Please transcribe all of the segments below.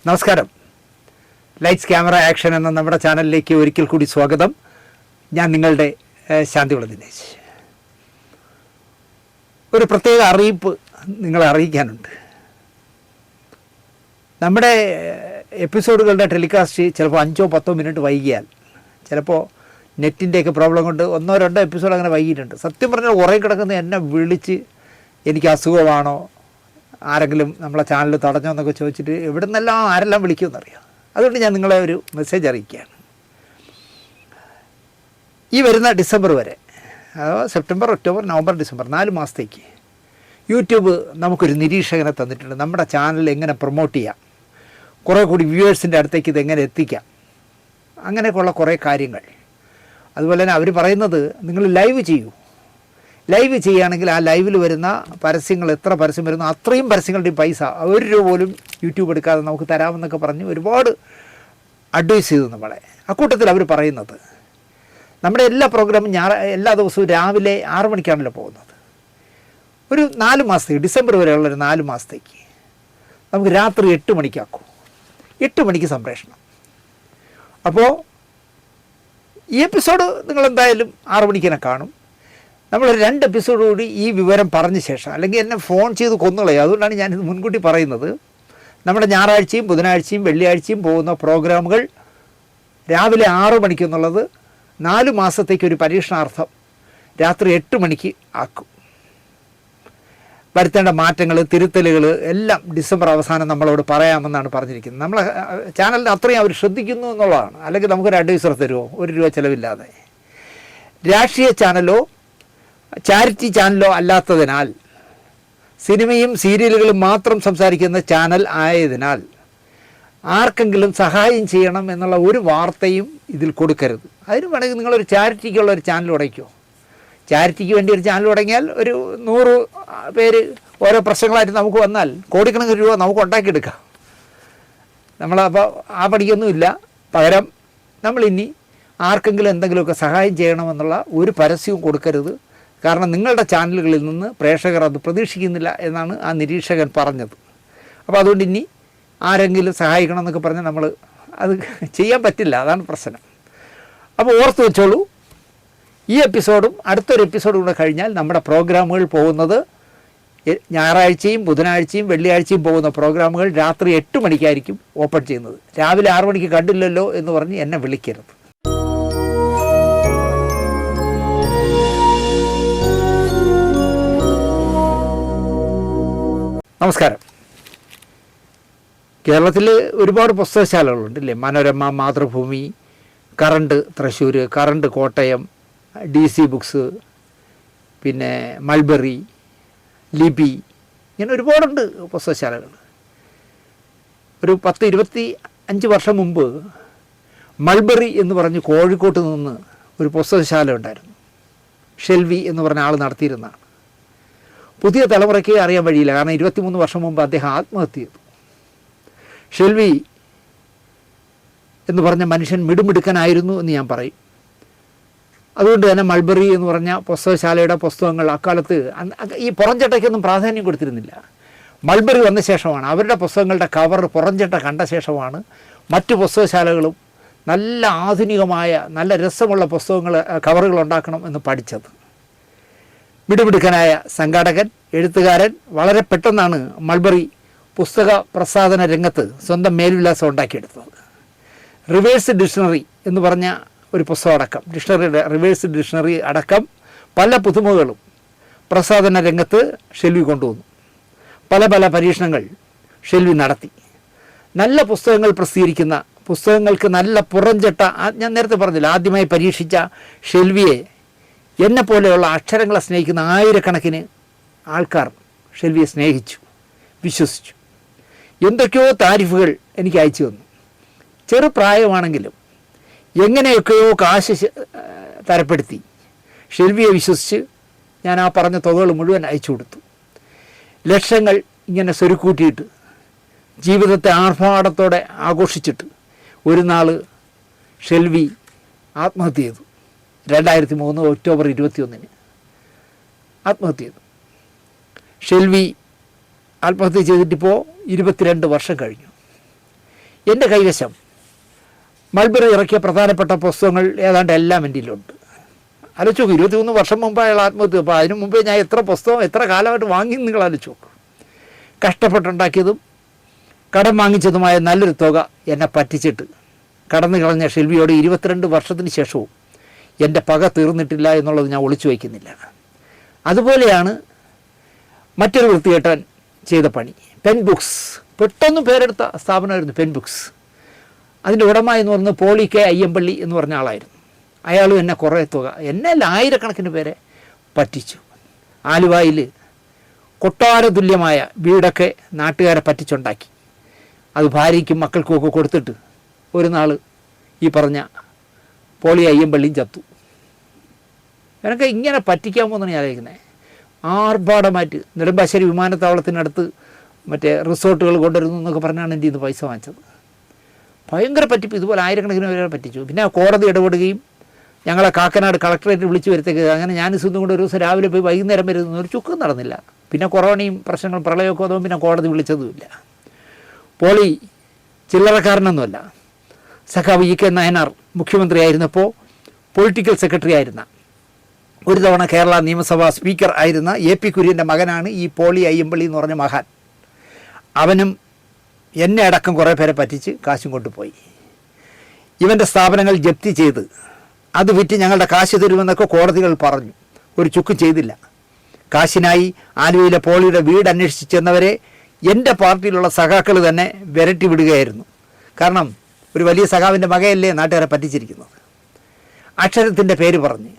നമസ്കാരം. Lights camera action എന്ന നമ്മുടെ ചാനലിലേക്ക് ഒരിക്കൽ കൂടി സ്വാഗതം. ഞാൻ നിങ്ങളുടെ ശാന്തിവിള ദിനേശ്. ഒരു പ്രത്യേക അറിയിപ്പ് നിങ്ങളെ അറിയിക്കാനുണ്ട്. നമ്മുടെ എപ്പിസോഡുകളുടെ ടെലികാസ്റ്റ് ചിലപ്പോൾ 5-10 മിനിറ്റ് വൈകിയാൽ, ചിലപ്പോൾ നെറ്റിൻ്റെയൊക്കെ പ്രോബ്ലം കൊണ്ട് 1-2 എപ്പിസോഡ് അങ്ങനെ വൈകിയിട്ടുണ്ട്. സത്യം പറഞ്ഞാൽ കുറേ കിടക്കുന്ന എന്നെ വിളിച്ച് എനിക്ക് അസുഖമാണോ, ആരെങ്കിലും നമ്മളെ ചാനൽ തടഞ്ഞോ എന്നൊക്കെ ചോദിച്ചിട്ട് എവിടെ നിന്നെല്ലാം ആരെല്ലാം വിളിക്കുമെന്നറിയാം. അതുകൊണ്ട് ഞാൻ നിങ്ങളെ ഒരു മെസ്സേജ് അറിയിക്കുകയാണ്. ഈ വരുന്ന ഡിസംബർ വരെ, അഥവാ സെപ്റ്റംബർ, ഒക്ടോബർ, നവംബർ, ഡിസംബർ 4 മാസത്തേക്ക് യൂട്യൂബ് നമുക്കൊരു നിരീക്ഷകനെ തന്നിട്ടുണ്ട്. നമ്മുടെ ചാനൽ എങ്ങനെ പ്രൊമോട്ട് ചെയ്യാം, കുറേ കൂടി വ്യൂവേഴ്സിൻ്റെ അടുത്തേക്ക് ഇതെങ്ങനെ എത്തിക്കാം, അങ്ങനെയൊക്കെയുള്ള കുറേ കാര്യങ്ങൾ. അതുപോലെ തന്നെ അവർ പറയുന്നത് നിങ്ങൾ ലൈവ് ചെയ്യൂ. ലൈവ് ചെയ്യുകയാണെങ്കിൽ ആ ലൈവിൽ വരുന്ന പരസ്യങ്ങൾ, എത്ര പരസ്യം വരുന്നു അത്രയും പരസ്യങ്ങളുടെയും പൈസ 1 രൂപ പോലും യൂട്യൂബ് എടുക്കാതെ നമുക്ക് തരാമെന്നൊക്കെ പറഞ്ഞ് ഒരുപാട് അഡ്വൈസ് ചെയ്തു നമ്മളെ. അക്കൂട്ടത്തിൽ അവർ പറയുന്നത് നമ്മുടെ എല്ലാ പ്രോഗ്രാമും എല്ലാ ദിവസവും രാവിലെ 6 മണിക്കാണല്ലോ പോകുന്നത്. ഒരു 4 മാസത്തേക്ക്, ഡിസംബർ വരെയുള്ളൊരു 4 മാസത്തേക്ക് നമുക്ക് രാത്രി 8 മണിക്കാക്കും. 8 മണിക്ക് സംപ്രേഷണം. അപ്പോൾ ഈ എപ്പിസോഡ് നിങ്ങളെന്തായാലും 6 മണിക്ക് തന്നെ കാണും. നമ്മൾ 2 എപ്പിസോഡ് കൂടി ഈ വിവരം പറഞ്ഞ ശേഷം, അല്ലെങ്കിൽ എന്നെ ഫോൺ ചെയ്ത് കൊന്നുകളയും. അതുകൊണ്ടാണ് ഞാനിത് മുൻകൂട്ടി പറയുന്നത്. നമ്മുടെ ഞായറാഴ്ചയും ബുധനാഴ്ചയും വെള്ളിയാഴ്ചയും പോകുന്ന പ്രോഗ്രാമുകൾ രാവിലെ 6 മണിക്കെന്നുള്ളത് 4 മാസത്തേക്കൊരു പരീക്ഷണാർത്ഥം രാത്രി 8 മണിക്ക് ആക്കും. വരുത്തേണ്ട മാറ്റങ്ങൾ, തിരുത്തലുകൾ എല്ലാം ഡിസംബർ അവസാനം നമ്മളോട് പറയാമെന്നാണ് പറഞ്ഞിരിക്കുന്നത്. നമ്മളെ ചാനലിന് അത്രയും അവർ ശ്രദ്ധിക്കുന്നു എന്നുള്ളതാണ്. അല്ലെങ്കിൽ നമുക്കൊരു അഡ്വൈസർ തരുമോ 1 രൂപ ചിലവില്ലാതെ? രാഷ്ട്രീയ ചാനലോ ചാരിറ്റി ചാനലോ അല്ലാത്തതിനാൽ, സിനിമയും സീരിയലുകളും മാത്രം സംസാരിക്കുന്ന ചാനൽ ആയതിനാൽ ആർക്കെങ്കിലും സഹായം ചെയ്യണം എന്നുള്ള ഒരു വാർത്തയും ഇതിൽ കൊടുക്കരുത്. അതിന് വേണമെങ്കിൽ നിങ്ങളൊരു ചാരിറ്റിക്കുള്ള ഒരു ചാനൽ തുടങ്ങിക്കോ. ചാരിറ്റിക്ക് വേണ്ടി ഒരു ചാനൽ തുടങ്ങിയാൽ ഒരു 100 പേര് ഓരോ പ്രശ്നങ്ങളായിട്ട് നമുക്ക് വന്നാൽ കോടിക്കണക്കിന് രൂപ നമുക്ക് ഉണ്ടാക്കിയെടുക്കാം. നമ്മളപ്പോൾ ആ പണിക്കൊന്നുമില്ല. പകരം നമ്മളിനി ആർക്കെങ്കിലും എന്തെങ്കിലുമൊക്കെ സഹായം ചെയ്യണമെന്നുള്ള ഒരു പരസ്യവും കൊടുക്കരുത്. കാരണം നിങ്ങളുടെ ചാനലുകളിൽ നിന്ന് പ്രേക്ഷകർ അത് പ്രതീക്ഷിക്കുന്നില്ല എന്നാണ് ആ നിരീക്ഷകൻ പറഞ്ഞത്. അപ്പോൾ അതുകൊണ്ട് ഇനി ആരെങ്കിലും സഹായിക്കണം എന്നൊക്കെ പറഞ്ഞാൽ നമ്മൾ അത് ചെയ്യാൻ പറ്റില്ല. അതാണ് പ്രശ്നം. അപ്പോൾ ഓർത്ത് വെച്ചോളൂ, ഈ എപ്പിസോഡും അടുത്തൊരു എപ്പിസോഡും കൂടെ കഴിഞ്ഞാൽ നമ്മുടെ പ്രോഗ്രാമുകൾ പോകുന്നത് ഞായറാഴ്ചയും ബുധനാഴ്ചയും വെള്ളിയാഴ്ചയും പോകുന്ന പ്രോഗ്രാമുകൾ രാത്രി 8 മണിക്കായിരിക്കും ഓപ്പൺ ചെയ്യുന്നത്. രാവിലെ 6 മണിക്ക് കണ്ടില്ലല്ലോ എന്ന് പറഞ്ഞ് എന്നെ വിളിക്കരുത്. നമസ്കാരം. കേരളത്തിൽ ഒരുപാട് പുസ്തകശാലകളുണ്ട് അല്ലേ? Manorama, Mathrubhumi, current Thrissur, current Kottayam, DC books, പിന്നെ മൾബറി, ലിപി, ഇങ്ങനെ ഒരുപാടുണ്ട് പുസ്തകശാലകൾ. ഒരു 10-25 വർഷം മുമ്പ് മൾബറി എന്ന് പറഞ്ഞ് കോഴിക്കോട്ട് നിന്ന് ഒരു പുസ്തകശാല ഉണ്ടായിരുന്നു. ഷെൽവി എന്ന് പറഞ്ഞ ആൾ നടത്തിയിരുന്നതാണ്. പുതിയ തലമുറയ്ക്ക് അറിയാൻ വഴിയില്ല. കാരണം 23 വർഷം മുമ്പ് അദ്ദേഹം ആത്മഹത്യ ചെയ്തു. ഷെൽവി എന്ന് പറഞ്ഞ മനുഷ്യൻ മിടുമിടുക്കനായിരുന്നു എന്ന് ഞാൻ പറയും. അതുകൊണ്ട് തന്നെ മൾബറി എന്ന് പറഞ്ഞ പുസ്തകശാലയുടെ പുസ്തകങ്ങൾ അക്കാലത്ത് ഈ പുറംചട്ടയ്ക്കൊന്നും പ്രാധാന്യം കൊടുത്തിരുന്നില്ല. മൾബറി വന്ന ശേഷമാണ്, അവരുടെ പുസ്തകങ്ങളുടെ കവർ പുറംചട്ട കണ്ട ശേഷമാണ് മറ്റു പുസ്തകശാലകളും നല്ല ആധുനികമായ നല്ല രസമുള്ള കവറുകൾ ഉണ്ടാക്കണം എന്ന് പഠിച്ചത്. മിടുമിടുക്കനായ സംഘാടകൻ, എഴുത്തുകാരൻ വളരെ പെട്ടെന്നാണ് മൾബറി പുസ്തക പ്രസാധന രംഗത്ത് സ്വന്തം മേൽവിലാസം ഉണ്ടാക്കിയെടുത്തത്. റിവേഴ്സ് ഡിക്ഷണറി എന്ന് പറഞ്ഞ ഒരു പുസ്തകം അടക്കം, റിവേഴ്സ് ഡിക്ഷണറി അടക്കം പല പുതുമകളും പ്രസാധന രംഗത്ത് ഷെൽവി കൊണ്ടുവന്നു. പല പരീക്ഷണങ്ങൾ ഷെൽവി നടത്തി. നല്ല പുസ്തകങ്ങൾ പ്രസിദ്ധീകരിക്കുന്ന, പുസ്തകങ്ങൾക്ക് നല്ല പുറംചട്ട, ഞാൻ നേരത്തെ പറഞ്ഞില്ല, ആദ്യമായി പരീക്ഷിച്ച ഷെൽവിയെ എന്നെപ്പോലെയുള്ള അക്ഷരങ്ങളെ സ്നേഹിക്കുന്ന ആയിരക്കണക്കിന് ആൾക്കാർ ഷെൽവിയെ സ്നേഹിച്ചു, വിശ്വസിച്ചു. എന്തൊക്കെയോ താരിഫുകൾ എനിക്ക് അയച്ചു തന്നു. ചെറുപ്രായമാണെങ്കിലും എങ്ങനെയൊക്കെയോ കാശ് തരപ്പെടുത്തി ഷെൽവിയെ വിശ്വസിച്ച് ഞാൻ ആ പറഞ്ഞ തുകകൾ മുഴുവൻ അയച്ചു കൊടുത്തു. ലക്ഷങ്ങൾ ഇങ്ങനെ സ്വരുക്കൂട്ടിയിട്ട് ജീവിതത്തെ ആർഭാടത്തോടെ ആഘോഷിച്ചിട്ട് ഒരു നാൾ ഷെൽവി ആത്മഹത്യ ചെയ്തു. 2003 ഒക്ടോബർ 21 ആത്മഹത്യ ചെയ്തു. ഷെൽവി ആത്മഹത്യ ചെയ്തിട്ടിപ്പോൾ 22 വർഷം കഴിഞ്ഞു. എൻ്റെ കൈവശം മൾബറി ഇറക്കിയ പ്രധാനപ്പെട്ട പുസ്തകങ്ങൾ ഏതാണ്ട് എല്ലാം എൻ്റെ കയ്യിലുണ്ട്. ആലോചിച്ച് നോക്കും, 23 വർഷം മുമ്പ് അയാൾ ആത്മഹത്യ. അപ്പോൾ അതിനു മുമ്പേ ഞാൻ എത്ര പുസ്തകം എത്ര കാലമായിട്ട് വാങ്ങി നിങ്ങൾ ആലോചിച്ച് നോക്കും. കഷ്ടപ്പെട്ടുണ്ടാക്കിയതും കടം വാങ്ങിച്ചതുമായ നല്ലൊരു തുക എന്നെ പറ്റിച്ചിട്ട് കടന്നു കളഞ്ഞ ഷെൽവിയോട് 22 വർഷത്തിന് ശേഷവും എൻ്റെ പക തീർന്നിട്ടില്ല എന്നുള്ളത് ഞാൻ ഒളിച്ചു വയ്ക്കുന്നില്ല. അതുപോലെയാണ് മറ്റൊരു വൃത്തികെട്ടൻ ചെയ്ത പണി. പെൻ ബുക്സ്, പെട്ടെന്ന് പേരെടുത്ത സ്ഥാപനമായിരുന്നു പെൻ ബുക്സ്. അതിൻ്റെ ഉടമ എന്ന് പറയുന്നത് പോളി കെ അയ്യമ്പള്ളി എന്ന് പറഞ്ഞ ആളായിരുന്നു. അയാളും എന്നെ കുറേ തുക, എന്നെ ആയിരക്കണക്കിന് പേരെ പറ്റിച്ചു. ആലുവായിൽ കൊട്ടാര തുല്യമായ വീടൊക്കെ നാട്ടുകാരെ പറ്റിച്ചുണ്ടാക്കി. അത് ഭാര്യയ്ക്കും മക്കൾക്കും ഒക്കെ കൊടുത്തിട്ട് ഒരു നാൾ ഈ പറഞ്ഞ പോളി അയ്യമ്പള്ളിയും ചത്തു. എനിക്ക് ഇങ്ങനെ പറ്റിക്കാമോന്നാണ് ഞാൻ ആലോചിക്കുന്നത്. ആർഭാടമായിട്ട് നെടുമ്പാശ്ശേരി വിമാനത്താവളത്തിനടുത്ത് മറ്റേ റിസോർട്ടുകൾ കൊണ്ടുവരുന്നു എന്നൊക്കെ പറഞ്ഞാണ് എൻ്റെ ഇന്ന് പൈസ വാങ്ങിച്ചത്. ഭയങ്കര പറ്റിപ്പ്. ഇതുപോലെ ആയിരക്കണക്കിന് പേരെ പറ്റിച്ചു. പിന്നെ കോടതി ഇടപെടുകയും ഞങ്ങളെ കാക്കനാട് കളക്ടറേറ്റ് വിളിച്ചു വരുത്തേക്ക്. അങ്ങനെ ഞാൻ ഇസും കൂടെ ഒരു ദിവസം രാവിലെ പോയി വൈകുന്നേരം വരുന്ന ഒരു ചുക്കും നടന്നില്ല. പിന്നെ കൊറോണയും പ്രശ്നങ്ങളും പ്രളയമൊക്കെ വന്നപ്പോൾ പിന്നെ കോടതി വിളിച്ചതുമില്ല. പോളി ചില്ലറക്കാരനൊന്നുമല്ല. സഖാവ് ഇ കെ നായനാർ മുഖ്യമന്ത്രിയായിരുന്നപ്പോൾ പൊളിറ്റിക്കൽ സെക്രട്ടറി ആയിരുന്ന, ഒരു തവണ കേരള നിയമസഭാ സ്പീക്കർ ആയിരുന്ന എ പി കുര്യൻ്റെ മകനാണ് ഈ പോളി അയ്യമ്പള്ളി എന്ന് പറഞ്ഞ മഹാൻ. അവനും എന്നെ അടക്കം കുറേ പേരെ പറ്റിച്ച് കാശും കൊണ്ടുപോയി. ഇവൻ്റെ സ്ഥാപനങ്ങൾ ജപ്തി ചെയ്ത് അത് വിറ്റ് ഞങ്ങളുടെ കാശ് തരുമെന്നൊക്കെ കോടതികൾ പറഞ്ഞു. ഒരു ചുക്കും ചെയ്തില്ല. കാശിനായി ആലുവയിലെ പോളിയുടെ വീട് അന്വേഷിച്ച് ചെന്നവരെ എൻ്റെ പാർട്ടിയിലുള്ള സഖാക്കൾ തന്നെ വിരട്ടി വിടുകയായിരുന്നു. കാരണം ഒരു വലിയ സഖാവിൻ്റെ മകയല്ലേ നാട്ടുകാരെ പറ്റിച്ചിരിക്കുന്നത്. അക്ഷരത്തിൻ്റെ പേര് പറഞ്ഞ്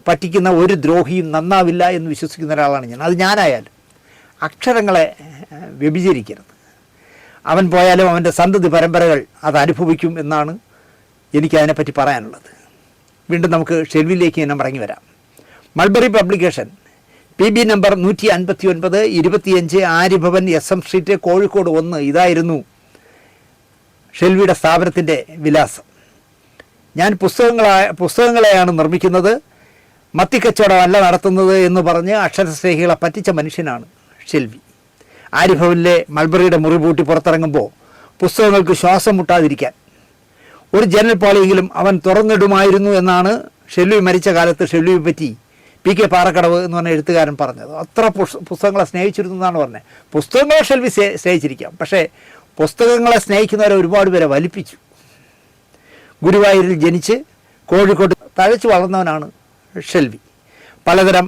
പറ്റിക്കുന്ന ഒരു ദ്രോഹിയും നന്നാവില്ല എന്ന് വിശ്വസിക്കുന്ന ഒരാളാണ് ഞാൻ. അത് ഞാനായാലും അക്ഷരങ്ങളെ വ്യഭിചരിക്കരുത്. അവൻ പോയാലും അവൻ്റെ സന്തതി പരമ്പരകൾ അത് അനുഭവിക്കും എന്നാണ് എനിക്കതിനെപ്പറ്റി പറയാനുള്ളത്. വീണ്ടും നമുക്ക് ഷെൽവിലേക്ക് തന്നെ മടങ്ങി വരാം. Mulberry publication PB number 159 25 Arya Bhavan SM street Kozhikode 1. ഇതായിരുന്നു ഷെൽവിയുടെ സ്ഥാപനത്തിൻ്റെ വിലാസം. ഞാൻ പുസ്തകങ്ങളെയാണ് നിർമ്മിക്കുന്നത്, മത്തിക്കച്ചവടമല്ല നടത്തുന്നത് എന്ന് പറഞ്ഞ് അക്ഷരസ്നേഹികളെ പറ്റിച്ച മനുഷ്യനാണ് ഷെൽവി. ആര്യഭവനിലെ മൾബറിയുടെ മുറി പൂട്ടി പുറത്തിറങ്ങുമ്പോൾ പുസ്തകങ്ങൾക്ക് ശ്വാസം മുട്ടാതിരിക്കാൻ ഒരു ജനൽ പാളിയെങ്കിലും അവൻ തുറന്നിടുമായിരുന്നു എന്നാണ് ഷെൽവി മരിച്ച കാലത്ത് ഷെൽവിയെ പറ്റി PK പാറക്കടവ് എന്ന് പറഞ്ഞ എഴുത്തുകാരൻ പറഞ്ഞത്. അത്ര പുസ്തകങ്ങളെ സ്നേഹിച്ചിരുന്നു എന്നാണ് പറഞ്ഞത്. പുസ്തകങ്ങളെ ഷെൽവി സ്നേഹിച്ചിരിക്കാം, പക്ഷേ പുസ്തകങ്ങളെ സ്നേഹിക്കുന്നവരെ ഒരുപാട് പേരെ വലിപ്പിച്ചു. ഗുരുവായൂരിൽ ജനിച്ച് കോഴിക്കോട് തഴച്ചു വളർന്നവനാണ് ഷെൽവി. പലതരം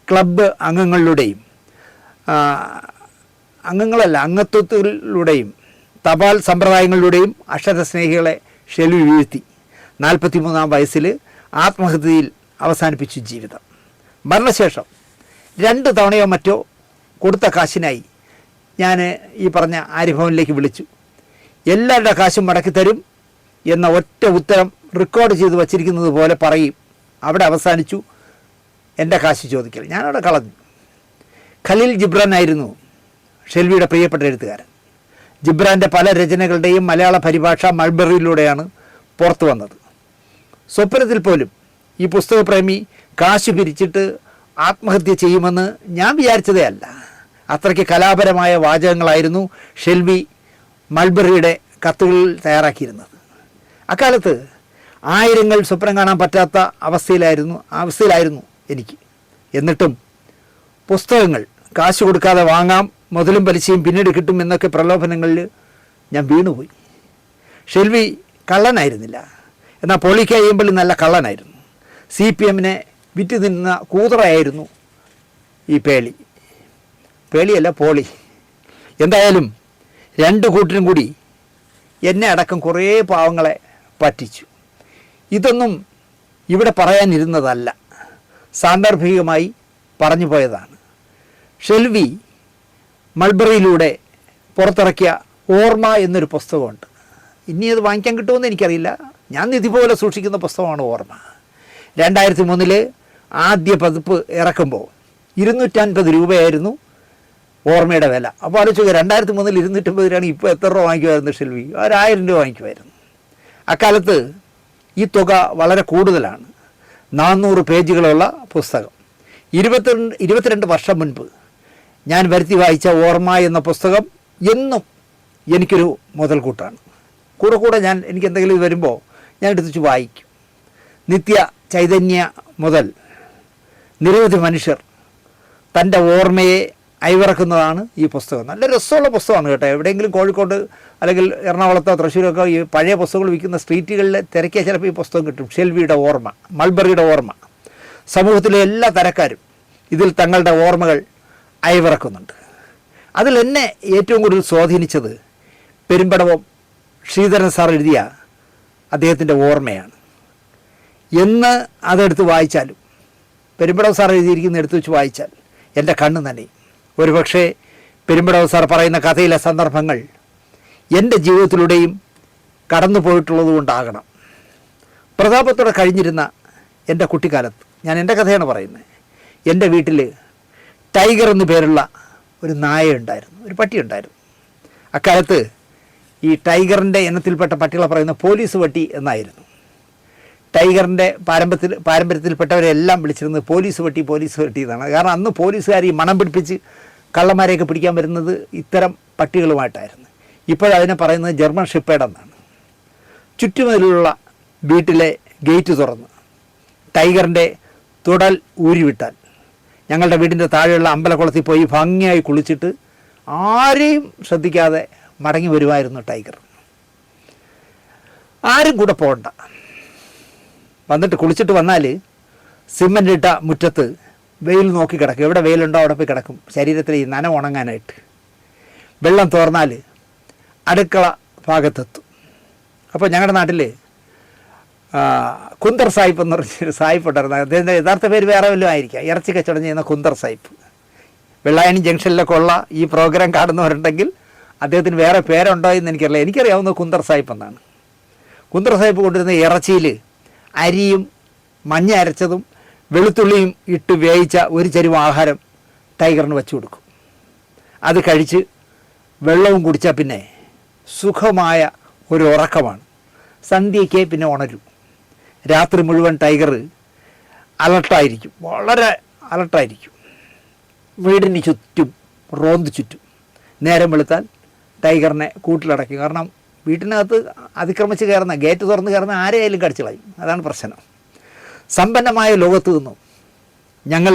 ക്ലബ്ബ് അംഗത്വത്തിലൂടെയും തപാൽ സമ്പ്രദായങ്ങളിലൂടെയും അക്ഷരസ്നേഹികളെ ഷെൽവി വീഴ്ത്തി. 43-ാം വയസ്സിൽ ആത്മഹത്യയിൽ അവസാനിപ്പിച്ചു ജീവിതം. മരണശേഷം 2 തവണയോ മറ്റോ കൊടുത്ത കാശിനായി ഞാൻ ഈ പറഞ്ഞ ആര്യഭവനിലേക്ക് വിളിച്ചു. എല്ലാവരുടെ കാശും മടക്കി തരും എന്ന ഒറ്റ ഉത്തരം റെക്കോർഡ് ചെയ്ത് വച്ചിരിക്കുന്നത് പോലെ പറയും. അവിടെ അവസാനിച്ചു എൻ്റെ കാശ് ചോദിക്കൽ. ഞാനവിടെ കളഞ്ഞു. ഖലീൽ ജിബ്രാൻ ആയിരുന്നു ഷെൽവിയുടെ പ്രിയപ്പെട്ട എഴുത്തുകാരൻ. ജിബ്രാൻ്റെ പല രചനകളുടെയും മലയാള പരിഭാഷ മൾബറിയിലൂടെയാണ് പുറത്തു വന്നത്. സ്വപ്നത്തിൽ പോലും ഈ പുസ്തകപ്രേമി കാശ് പിരിച്ചിട്ട് ആത്മഹത്യ ചെയ്യുമെന്ന് ഞാൻ വിചാരിച്ചതേ അല്ല. അത്രയ്ക്ക് കലാപരമായ വാചകങ്ങളായിരുന്നു ഷെൽവി മൾബറിയുടെ കത്തുകളിൽ തയ്യാറാക്കിയിരുന്നത്. അക്കാലത്ത് ആയിരങ്ങൾ സ്വപ്നം കാണാൻ പറ്റാത്ത അവസ്ഥയിലായിരുന്നു എനിക്ക്. എന്നിട്ടും പുസ്തകങ്ങൾ കാശ് കൊടുക്കാതെ വാങ്ങാം, മുതലും പലിശയും പിന്നീട് കിട്ടും എന്നൊക്കെ പ്രലോഭനങ്ങളിൽ ഞാൻ വീണുപോയി. ഷെൽവി കള്ളനായിരുന്നില്ല, എന്നാൽ പോളി കെ അയ്യമ്പള്ളി നല്ല കള്ളനായിരുന്നു. CPMനെ വിറ്റ് തിന്ന കൂതറയായിരുന്നു ഈ പേളിയല്ല പോളി. എന്തായാലും 2 കൂട്ടരും കൂടി എന്നെ അടക്കം കുറേ പാവങ്ങളെ പറ്റിച്ചു. ഇതൊന്നും ഇവിടെ പറയാനിരുന്നതല്ല, സാന്ദർഭികമായി പറഞ്ഞു പോയതാണ്. ഷെൽവി മൾബറിയിലൂടെ പുറത്തിറക്കിയ ഓർമ്മ എന്നൊരു പുസ്തകമുണ്ട്. ഇനി അത് വാങ്ങിക്കാൻ കിട്ടുമെന്ന് എനിക്കറിയില്ല. ഞാൻ നിധി പോലെ സൂക്ഷിക്കുന്ന പുസ്തകമാണ് ഓർമ്മ. 2003 ആദ്യ പതിപ്പ് ഇറക്കുമ്പോൾ 250 രൂപയായിരുന്നു ഓർമ്മയുടെ വില. അപ്പോൾ ആലോചിക്കുക, 2003 250 രൂപയാണ്. ഇപ്പോൾ എത്ര രൂപ വാങ്ങിക്കുമായിരുന്നു ഷെൽവി? 1000 രൂപ വാങ്ങിക്കുമായിരുന്നു. അക്കാലത്ത് ഈ തുക വളരെ കൂടുതലാണ്. 400 പേജുകളുള്ള പുസ്തകം. 22 വർഷം മുൻപ് ഞാൻ വരുത്തി വായിച്ച ഓർമ്മ എന്ന പുസ്തകം എന്നും എനിക്കൊരു മുതൽക്കൂട്ടാണ്. കൂടെ എനിക്ക് എന്തെങ്കിലും ഇത് വരുമ്പോൾ ഞാൻ എടുത്തു വായിക്കും. നിത്യ ചൈതന്യ മുതൽ നിരവധി മനുഷ്യർ തൻ്റെ ഓർമ്മയെ അയവിറക്കുന്നതാണ് ഈ പുസ്തകം. നല്ല രസമുള്ള പുസ്തകമാണ് കേട്ടോ. എവിടെയെങ്കിലും കോഴിക്കോട് അല്ലെങ്കിൽ എറണാകുളത്തോ തൃശ്ശൂരൊക്കെ ഈ പഴയ പുസ്തകങ്ങൾ വിൽക്കുന്ന സ്ട്രീറ്റുകളിൽ തിരക്കിയാൽ ചിലപ്പോൾ ഈ പുസ്തകം കിട്ടും. ഷെൽവിയുടെ ഓർമ്മ, മൾബറിയുടെ ഓർമ്മ. സമൂഹത്തിലെ എല്ലാ തരക്കാരും ഇതിൽ തങ്ങളുടെ ഓർമ്മകൾ അയവിറക്കുന്നുണ്ട്. അതിൽ എന്നെ ഏറ്റവും കൂടുതൽ സ്വാധീനിച്ചത് പെരുമ്പടവം ശ്രീധരൻ സാർ എഴുതിയ അദ്ദേഹത്തിൻ്റെ ഓർമ്മയാണ്. എന്ന് അതെടുത്ത് വായിച്ചാലും, പെരുമ്പടവം സാർ എഴുതിയിരിക്കുന്ന എടുത്തു വെച്ച് വായിച്ചാൽ എൻ്റെ കണ്ണ് നനയും. ഒരുപക്ഷെ പെരുമ്പടവം സാർ പറയുന്ന കഥയിലെ സന്ദർഭങ്ങൾ എൻ്റെ ജീവിതത്തിലൂടെയും കടന്നു പോയിട്ടുള്ളത് കൊണ്ടാകണം. പ്രതാപത്തോടെ കഴിഞ്ഞിരുന്ന എൻ്റെ കുട്ടിക്കാലത്ത്, ഞാൻ എൻ്റെ കഥയാണ് പറയുന്നത്, എൻ്റെ വീട്ടിൽ ടൈഗർ എന്ന് പേരുള്ള ഒരു നായ ഉണ്ടായിരുന്നു, ഒരു പട്ടി ഉണ്ടായിരുന്നു. അക്കാലത്ത് ഈ ടൈഗറിൻ്റെ ഇനത്തിൽപ്പെട്ട പട്ടികളെ പറയുന്ന പോലീസ് പട്ടി എന്നായിരുന്നു. ടൈഗറിൻ്റെ പാരമ്പര്യത്തിൽപ്പെട്ടവരെല്ലാം വിളിച്ചിരുന്നത് പോലീസ് പട്ടി എന്നാണ്. കാരണം അന്ന് പോലീസുകാർ ഈ മണം പിടിപ്പിച്ച് കള്ളന്മാരെയൊക്കെ പിടിക്കാൻ വരുന്നത് ഇത്തരം പട്ടികളുമായിട്ടായിരുന്നു. ഇപ്പോഴതിനെ പറയുന്നത് ജർമ്മൻ ഷെപ്പേർഡ് എന്നാണ്. ചുറ്റുമതിലുള്ള വീട്ടിലെ ഗേറ്റ് തുറന്ന് ടൈഗറിൻ്റെ തുടൽ ഊരിവിട്ടാൽ ഞങ്ങളുടെ വീടിൻ്റെ താഴെയുള്ള അമ്പലക്കുളത്തിൽ പോയി ഭംഗിയായി കുളിച്ചിട്ട് ആരെയും ശ്രദ്ധിക്കാതെ മടങ്ങി വരുമായിരുന്നു ടൈഗർ. ആരും കൂടെ പോകണ്ട. വന്നിട്ട് കുളിച്ചിട്ട് വന്നാൽ സിമൻ്റ് ഇട്ട മുറ്റത്ത് വെയിൽ നോക്കി കിടക്കും. എവിടെ വെയിലുണ്ടോ അവിടെ പോയി കിടക്കും, ശരീരത്തിൽ ഈ നന ഉണങ്ങാനായിട്ട്. വെള്ളം തോർന്നാൽ അടുക്കള ഭാഗത്തെത്തും. അപ്പോൾ ഞങ്ങളുടെ നാട്ടിൽ കുന്തർ സാഹിബ് എന്ന് പറഞ്ഞൊരു സാഹിബ് ഉണ്ടായിരുന്നു. അദ്ദേഹത്തിൻ്റെ യഥാർത്ഥ പേര് വേറെ വല്ലതും ആയിരിക്കാം. ഇറച്ചി കച്ചവടം ചെയ്യുന്ന കുന്തർ സാഹിബ്. വെള്ളായണി ജംഗ്ഷനിലൊക്കെ ഉള്ള ഈ പ്രോഗ്രാം കാണുന്നവരുണ്ടെങ്കിൽ അദ്ദേഹത്തിന് വേറെ പേരുണ്ടോ എന്ന് എനിക്കറിയില്ല. എനിക്കറിയാവുന്നത് കുന്തർ സാഹിബ് എന്നാണ്. കുന്തർ സാഹിബ് കൊണ്ടുവരുന്ന ഇറച്ചിയിൽ അരിയും മഞ്ഞ അരച്ചതും വെളുത്തുള്ളിയും ഇട്ട് വേവിച്ച ഒരു ചരിവ് ആഹാരം ടൈഗറിന് വെച്ചു കൊടുക്കും. അത് കഴിച്ച് വെള്ളവും കുടിച്ചാൽ പിന്നെ സുഖമായ ഒരു ഉറക്കമാണ്. സന്ധ്യയ്ക്ക് പിന്നെ ഉണരും. രാത്രി മുഴുവൻ ടൈഗർ അലർട്ടായിരിക്കും, വളരെ അലർട്ടായിരിക്കും. വീടിന് ചുറ്റും റോന്ത് ചുറ്റും. നേരം വെളുത്താൽ ടൈഗറിനെ കൂട്ടിലടക്കും. കാരണം വീട്ടിനകത്ത് അതിക്രമിച്ച് കയറുന്ന, ഗേറ്റ് തുറന്ന് കയറുന്ന ആരെയായാലും കടിച്ചു കളയും. അതാണ് പ്രശ്നം. സമ്പന്നമായ ലോകത്ത് നിന്നും ഞങ്ങൾ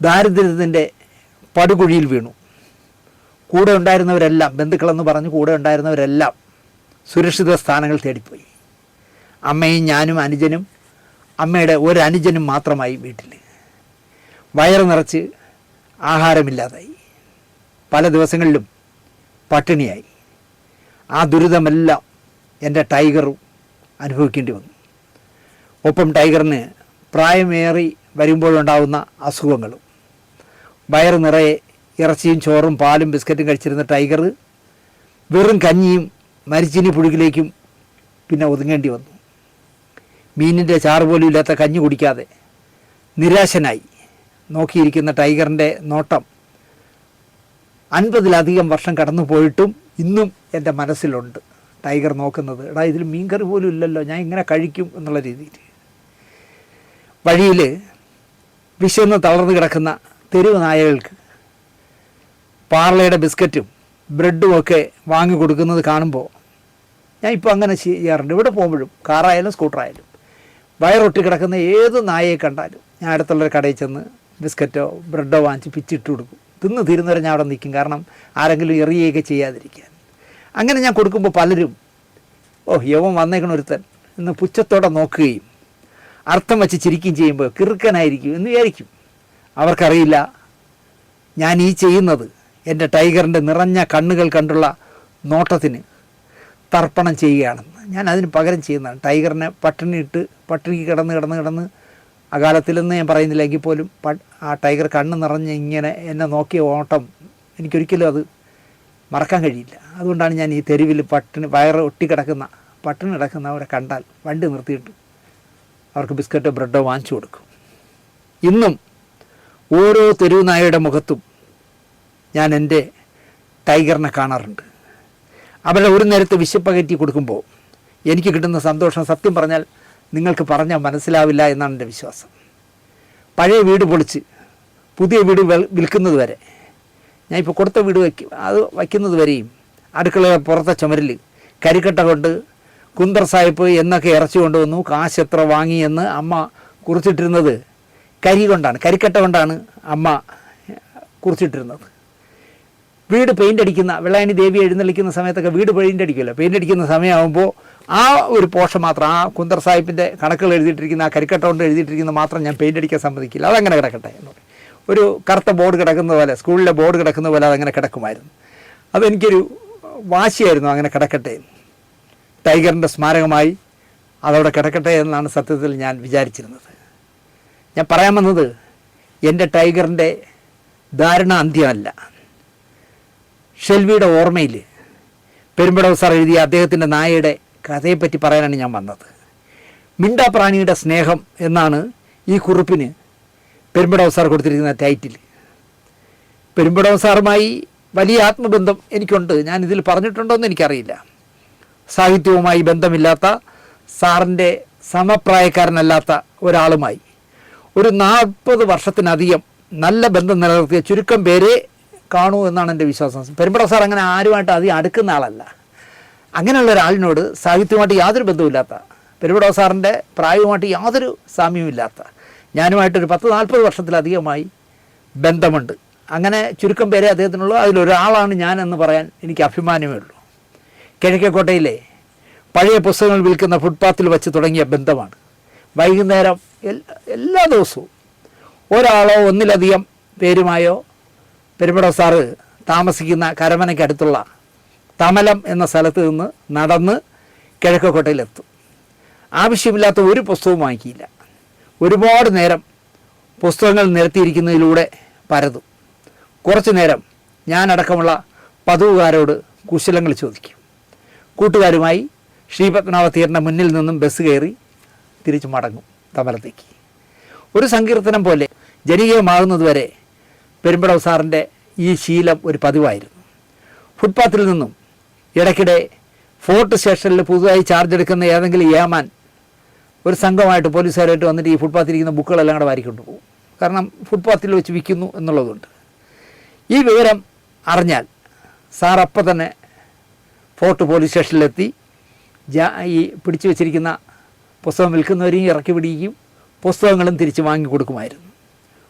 ദാരിദ്ര്യത്തിൻ്റെ പടുകുഴിയിൽ വീണു. കൂടെ ഉണ്ടായിരുന്നവരെല്ലാം, ബന്ധുക്കളെന്ന് പറഞ്ഞ് കൂടെ ഉണ്ടായിരുന്നവരെല്ലാം സുരക്ഷിത സ്ഥാനങ്ങൾ തേടിപ്പോയി. അമ്മയും ഞാനും അനുജനും അമ്മയുടെ ഒരു അനുജനും മാത്രമായി വീട്ടിൽ. വയറ് നിറച്ച് ആഹാരമില്ലാതായി. പല ദിവസങ്ങളിലും പട്ടിണിയായി. ആ ദുരിതമെല്ലാം എൻ്റെ ടൈഗറും അനുഭവിക്കേണ്ടി വന്നു. ഒപ്പം ടൈഗറിന് പ്രായമേറി വരുമ്പോഴുണ്ടാകുന്ന അസുഖങ്ങളും. വയറ് നിറയെ ഇറച്ചിയും ചോറും പാലും ബിസ്ക്കറ്റും കഴിച്ചിരുന്ന ടൈഗർ വെറും കഞ്ഞിയും മരിച്ചിനി പുഴുകിലേക്കും പിന്നെ ഒതുങ്ങേണ്ടി വന്നു. മീനിൻ്റെ ചാറ് പോലും ഇല്ലാത്ത കഞ്ഞി കുടിക്കാതെ നിരാശനായി നോക്കിയിരിക്കുന്ന ടൈഗറിൻ്റെ നോട്ടം 50-ലധികം വർഷം കടന്നു പോയിട്ടും ഇന്നും എൻ്റെ മനസ്സിലുണ്ട്. ടൈഗർ നോക്കുന്നത്, എടാ ഇതിൽ മീൻകറി പോലും ഇല്ലല്ലോ, ഞാൻ ഇങ്ങനെ കഴിക്കും എന്നുള്ള രീതിയിൽ. വഴിയിൽ വിശന്ന് തളർന്നു കിടക്കുന്ന തെരുവ് നായകൾക്ക് പാർലയുടെ ബിസ്ക്കറ്റും ബ്രെഡും ഒക്കെ വാങ്ങി കൊടുക്കുന്നത് കാണുമ്പോൾ ഞാൻ ഇപ്പോൾ അങ്ങനെ ചെയ്യാറുണ്ട്. ഇവിടെ പോകുമ്പോഴും കാറായാലും സ്കൂട്ടറായാലും വയറൊട്ടി കിടക്കുന്ന ഏത് നായയെ കണ്ടാലും ഞാൻ അടുത്തുള്ളൊരു കടയിൽ ചെന്ന് ബിസ്ക്കറ്റോ ബ്രെഡോ വാങ്ങിച്ച് പിച്ചിട്ട് കൊടുക്കും. തിന്ന് തീരുന്നവരെ ഞാൻ അവിടെ നിൽക്കും. കാരണം ആരെങ്കിലും എറിയുകയൊക്കെ ചെയ്യാതിരിക്കാൻ. അങ്ങനെ ഞാൻ കൊടുക്കുമ്പോൾ പലരും യവൻ വന്നേക്കണ ഒരുത്തൻ എന്ന് പുച്ഛത്തോടെ നോക്കുകയും അർത്ഥം വെച്ച് ചിരിക്കുകയും ചെയ്യുമ്പോൾ കിറുക്കനായിരിക്കും എന്ന് വിചാരിക്കും. അവർക്കറിയില്ല ഞാൻ ഈ ചെയ്യുന്നത് എൻ്റെ ടൈഗറിൻ്റെ നിറഞ്ഞ കണ്ണുകൾ കണ്ടുള്ള നോട്ടത്തിന് തർപ്പണം ചെയ്യുകയാണെന്ന്. ഞാൻ അതിന് പകരം ചെയ്യുന്നതാണ്. ടൈഗറിനെ പട്ടിണിക്ക് കിടന്ന് അകാലത്തിലെന്ന് ഞാൻ പറയുന്നില്ല, എങ്കിൽ പോലും ആ ടൈഗർ കണ്ണ് നിറഞ്ഞ് ഇങ്ങനെ എന്നെ നോക്കിയ ഓട്ടം എനിക്കൊരിക്കലും അത് മറക്കാൻ കഴിയില്ല. അതുകൊണ്ടാണ് ഞാൻ ഈ തെരുവിൽ വയറ് ഒട്ടിക്കിടക്കുന്ന പട്ടിണി കിടക്കുന്നവരെ കണ്ടാൽ വണ്ടി നിർത്തിയിട്ട് അവർക്ക് ബിസ്ക്കറ്റോ ബ്രെഡോ വാങ്ങിച്ചു കൊടുക്കും. ഇന്നും ഓരോ തെരുവ് നായയുടെ മുഖത്തും ഞാൻ എൻ്റെ ടൈഗറിനെ കാണാറുണ്ട്. അവരുടെ ഒരു നേരത്തെ വിശപ്പകറ്റി കൊടുക്കുമ്പോൾ എനിക്ക് കിട്ടുന്ന സന്തോഷം സത്യം പറഞ്ഞാൽ നിങ്ങൾക്ക് പറഞ്ഞാൽ മനസ്സിലാവില്ല എന്നാണ് എൻ്റെ വിശ്വാസം. പഴയ വീട് പൊളിച്ച് പുതിയ വീട് വിൽക്കുന്നത് വരെ, ഞാൻ ഇപ്പോൾ കൊടുത്ത വീട് അത് വയ്ക്കുന്നത് വരെയും അടുക്കള പുറത്തെ ചുമരിൽ കരിക്കട്ട കൊണ്ട് കുന്തർ സാഹിബ് എന്നൊക്കെ ഇറച്ചി കൊണ്ടുവന്നു, കാശ് എത്ര വാങ്ങിയെന്ന് അമ്മ കുറിച്ചിട്ടിരുന്നത് കരിക്കട്ട കൊണ്ടാണ് അമ്മ കുറിച്ചിട്ടിരുന്നത്. വീട് പെയിൻ്റ് അടിക്കുന്ന, വെള്ളായണി ദേവി എഴുന്നള്ളിക്കുന്ന സമയത്തൊക്കെ വീട് പെയിൻ്റ് അടിക്കുമല്ലോ, പെയിൻ്റ് അടിക്കുന്ന സമയമാകുമ്പോൾ ആ ഒരു പോർഷൻ മാത്രം, ആ കുന്തർ സാഹിബിൻ്റെ കണക്കുകൾ എഴുതിയിട്ടിരിക്കുന്ന, ആ കരിക്കട്ട കൊണ്ട് എഴുതിയിട്ടിരിക്കുന്ന മാത്രം ഞാൻ പെയിൻ്റ് അടിക്കാൻ സമ്മതിക്കില്ല, അതങ്ങനെ കിടക്കട്ടെ എന്ന് പറയും. ഒരു കറുത്ത ബോർഡ് കിടക്കുന്ന പോലെ, സ്കൂളിലെ ബോർഡ് കിടക്കുന്ന പോലെ അതങ്ങനെ കിടക്കുമായിരുന്നു. അതെനിക്കൊരു വാശിയായിരുന്നു, അങ്ങനെ കിടക്കട്ടെ, ടൈഗറിൻ്റെ സ്മാരകമായി അതവിടെ കിടക്കട്ടെ എന്നാണ് സത്യത്തിൽ ഞാൻ വിചാരിച്ചിരുന്നത്. ഞാൻ പറയാൻ വന്നത് എൻ്റെ ടൈഗറിൻ്റെ ദാരുണ അന്ത്യമല്ല. ഷെൽവിയുടെ ഓർമ്മയിൽ പെരുമ്പടവ് സാർ എഴുതിയ അദ്ദേഹത്തിൻ്റെ നായയുടെ കഥയെപ്പറ്റി പറയാനാണ് ഞാൻ വന്നത്. മിണ്ടാപ്രാണിയുടെ സ്നേഹം എന്നാണ് ഈ കുറിപ്പിന് പെരുമ്പടവ് സാർ കൊടുത്തിരിക്കുന്ന ടൈറ്റിൽ. പെരുമ്പടവ് സാറുമായി വലിയ ആത്മബന്ധം എനിക്കുണ്ട്. ഞാനിതിൽ പറഞ്ഞിട്ടുണ്ടോയെന്ന് എനിക്കറിയില്ല. സാഹിത്യവുമായി ബന്ധമില്ലാത്ത, സാറിൻ്റെ സമപ്രായക്കാരനല്ലാത്ത ഒരാളുമായി ഒരു 40 വർഷത്തിനധികം നല്ല ബന്ധം നിലനിർത്തിയ ചുരുക്കം പേരെ കാണൂ എന്നാണ് എൻ്റെ വിശ്വാസം. പെരുമ്പടവ് സാർ അങ്ങനെ ആരുമായിട്ട് അധികം അടുക്കുന്ന ആളല്ല. അങ്ങനെയുള്ള ഒരാളിനോട് സാഹിത്യവുമായിട്ട് യാതൊരു ബന്ധവുമില്ലാത്ത, പെരുമ്പടവ് സാറിൻ്റെ പ്രായവുമായിട്ട് യാതൊരു സാമ്യവുമില്ലാത്ത ഞാനുമായിട്ടൊരു 10-40 വർഷത്തിലധികമായി ബന്ധമുണ്ട്. അങ്ങനെ ചുരുക്കം പേരെ അദ്ദേഹത്തിനുള്ളൂ. അതിലൊരാളാണ് ഞാൻ എന്ന് പറയാൻ എനിക്ക് അഭിമാനമേ ഉള്ളൂ. കിഴക്കേക്കോട്ടയിലെ പഴയ പുസ്തകങ്ങൾ വിൽക്കുന്ന ഫുട്പാത്തിൽ വെച്ച് തുടങ്ങിയ ബന്ധമാണ്. വൈകുന്നേരം എല്ലാ ദിവസവും ഒരാളോ ഒന്നിലധികം പേരുമായോ പെരുമ്പടവ് സാറ് താമസിക്കുന്ന കരമനയ്ക്കടുത്തുള്ള തമലം എന്ന സ്ഥലത്ത് നിന്ന് നടന്ന് കിഴക്കേക്കോട്ടയിലെത്തും. ആവശ്യമില്ലാത്ത ഒരു പുസ്തകവും വാങ്ങിക്കില്ല. ഒരുപാട് നേരം പുസ്തകങ്ങൾ നിരത്തിയിരിക്കുന്നതിലൂടെ പരതും. കുറച്ചു നേരം ഞാനടക്കമുള്ള പതിവുകാരോട് കുശലങ്ങൾ ചോദിക്കും. കൂട്ടുകാരുമായി ശ്രീപത്മനാഭ തിയേറ്ററിൻ്റെ മുന്നിൽ നിന്നും ബസ് കയറി തിരിച്ചു മടങ്ങും തമലത്തേക്ക്. ഒരു സങ്കീർത്തനം പോലെ ജനകീയമാകുന്നതുവരെ പെരുമ്പടവ് സാറിൻ്റെ ഈ ശീലം ഒരു പതിവായിരുന്നു. ഫുട്പാത്തിൽ നിന്നും ഇടയ്ക്കിടെ ഫോർട്ട് സ്റ്റേഷനിൽ പുതുതായി ചാർജ് എടുക്കുന്ന ഏതെങ്കിലും ഏമാൻ ഒരു സംഘമായിട്ട് പോലീസുകാരായിട്ട് വന്നിട്ട് ഈ ഫുട്പാത്തിരിക്കുന്ന ബുക്കുകളെല്ലാം കൂടെ വാരിക്കൊണ്ട് പോകും. കാരണം ഫുട്പാത്തിൽ വെച്ച് വിൽക്കുന്നു എന്നുള്ളതുകൊണ്ട്. ഈ വിവരം അറിഞ്ഞാൽ സാർ അപ്പം തന്നെ ഫോർട്ട് പോലീസ് സ്റ്റേഷനിലെത്തി ഈ പിടിച്ചു വച്ചിരിക്കുന്ന പുസ്തകം വിൽക്കുന്നവരെയും ഇറക്കി പിടിക്കുകയും പുസ്തകങ്ങളും തിരിച്ച് വാങ്ങിക്കൊടുക്കുമായിരുന്നു.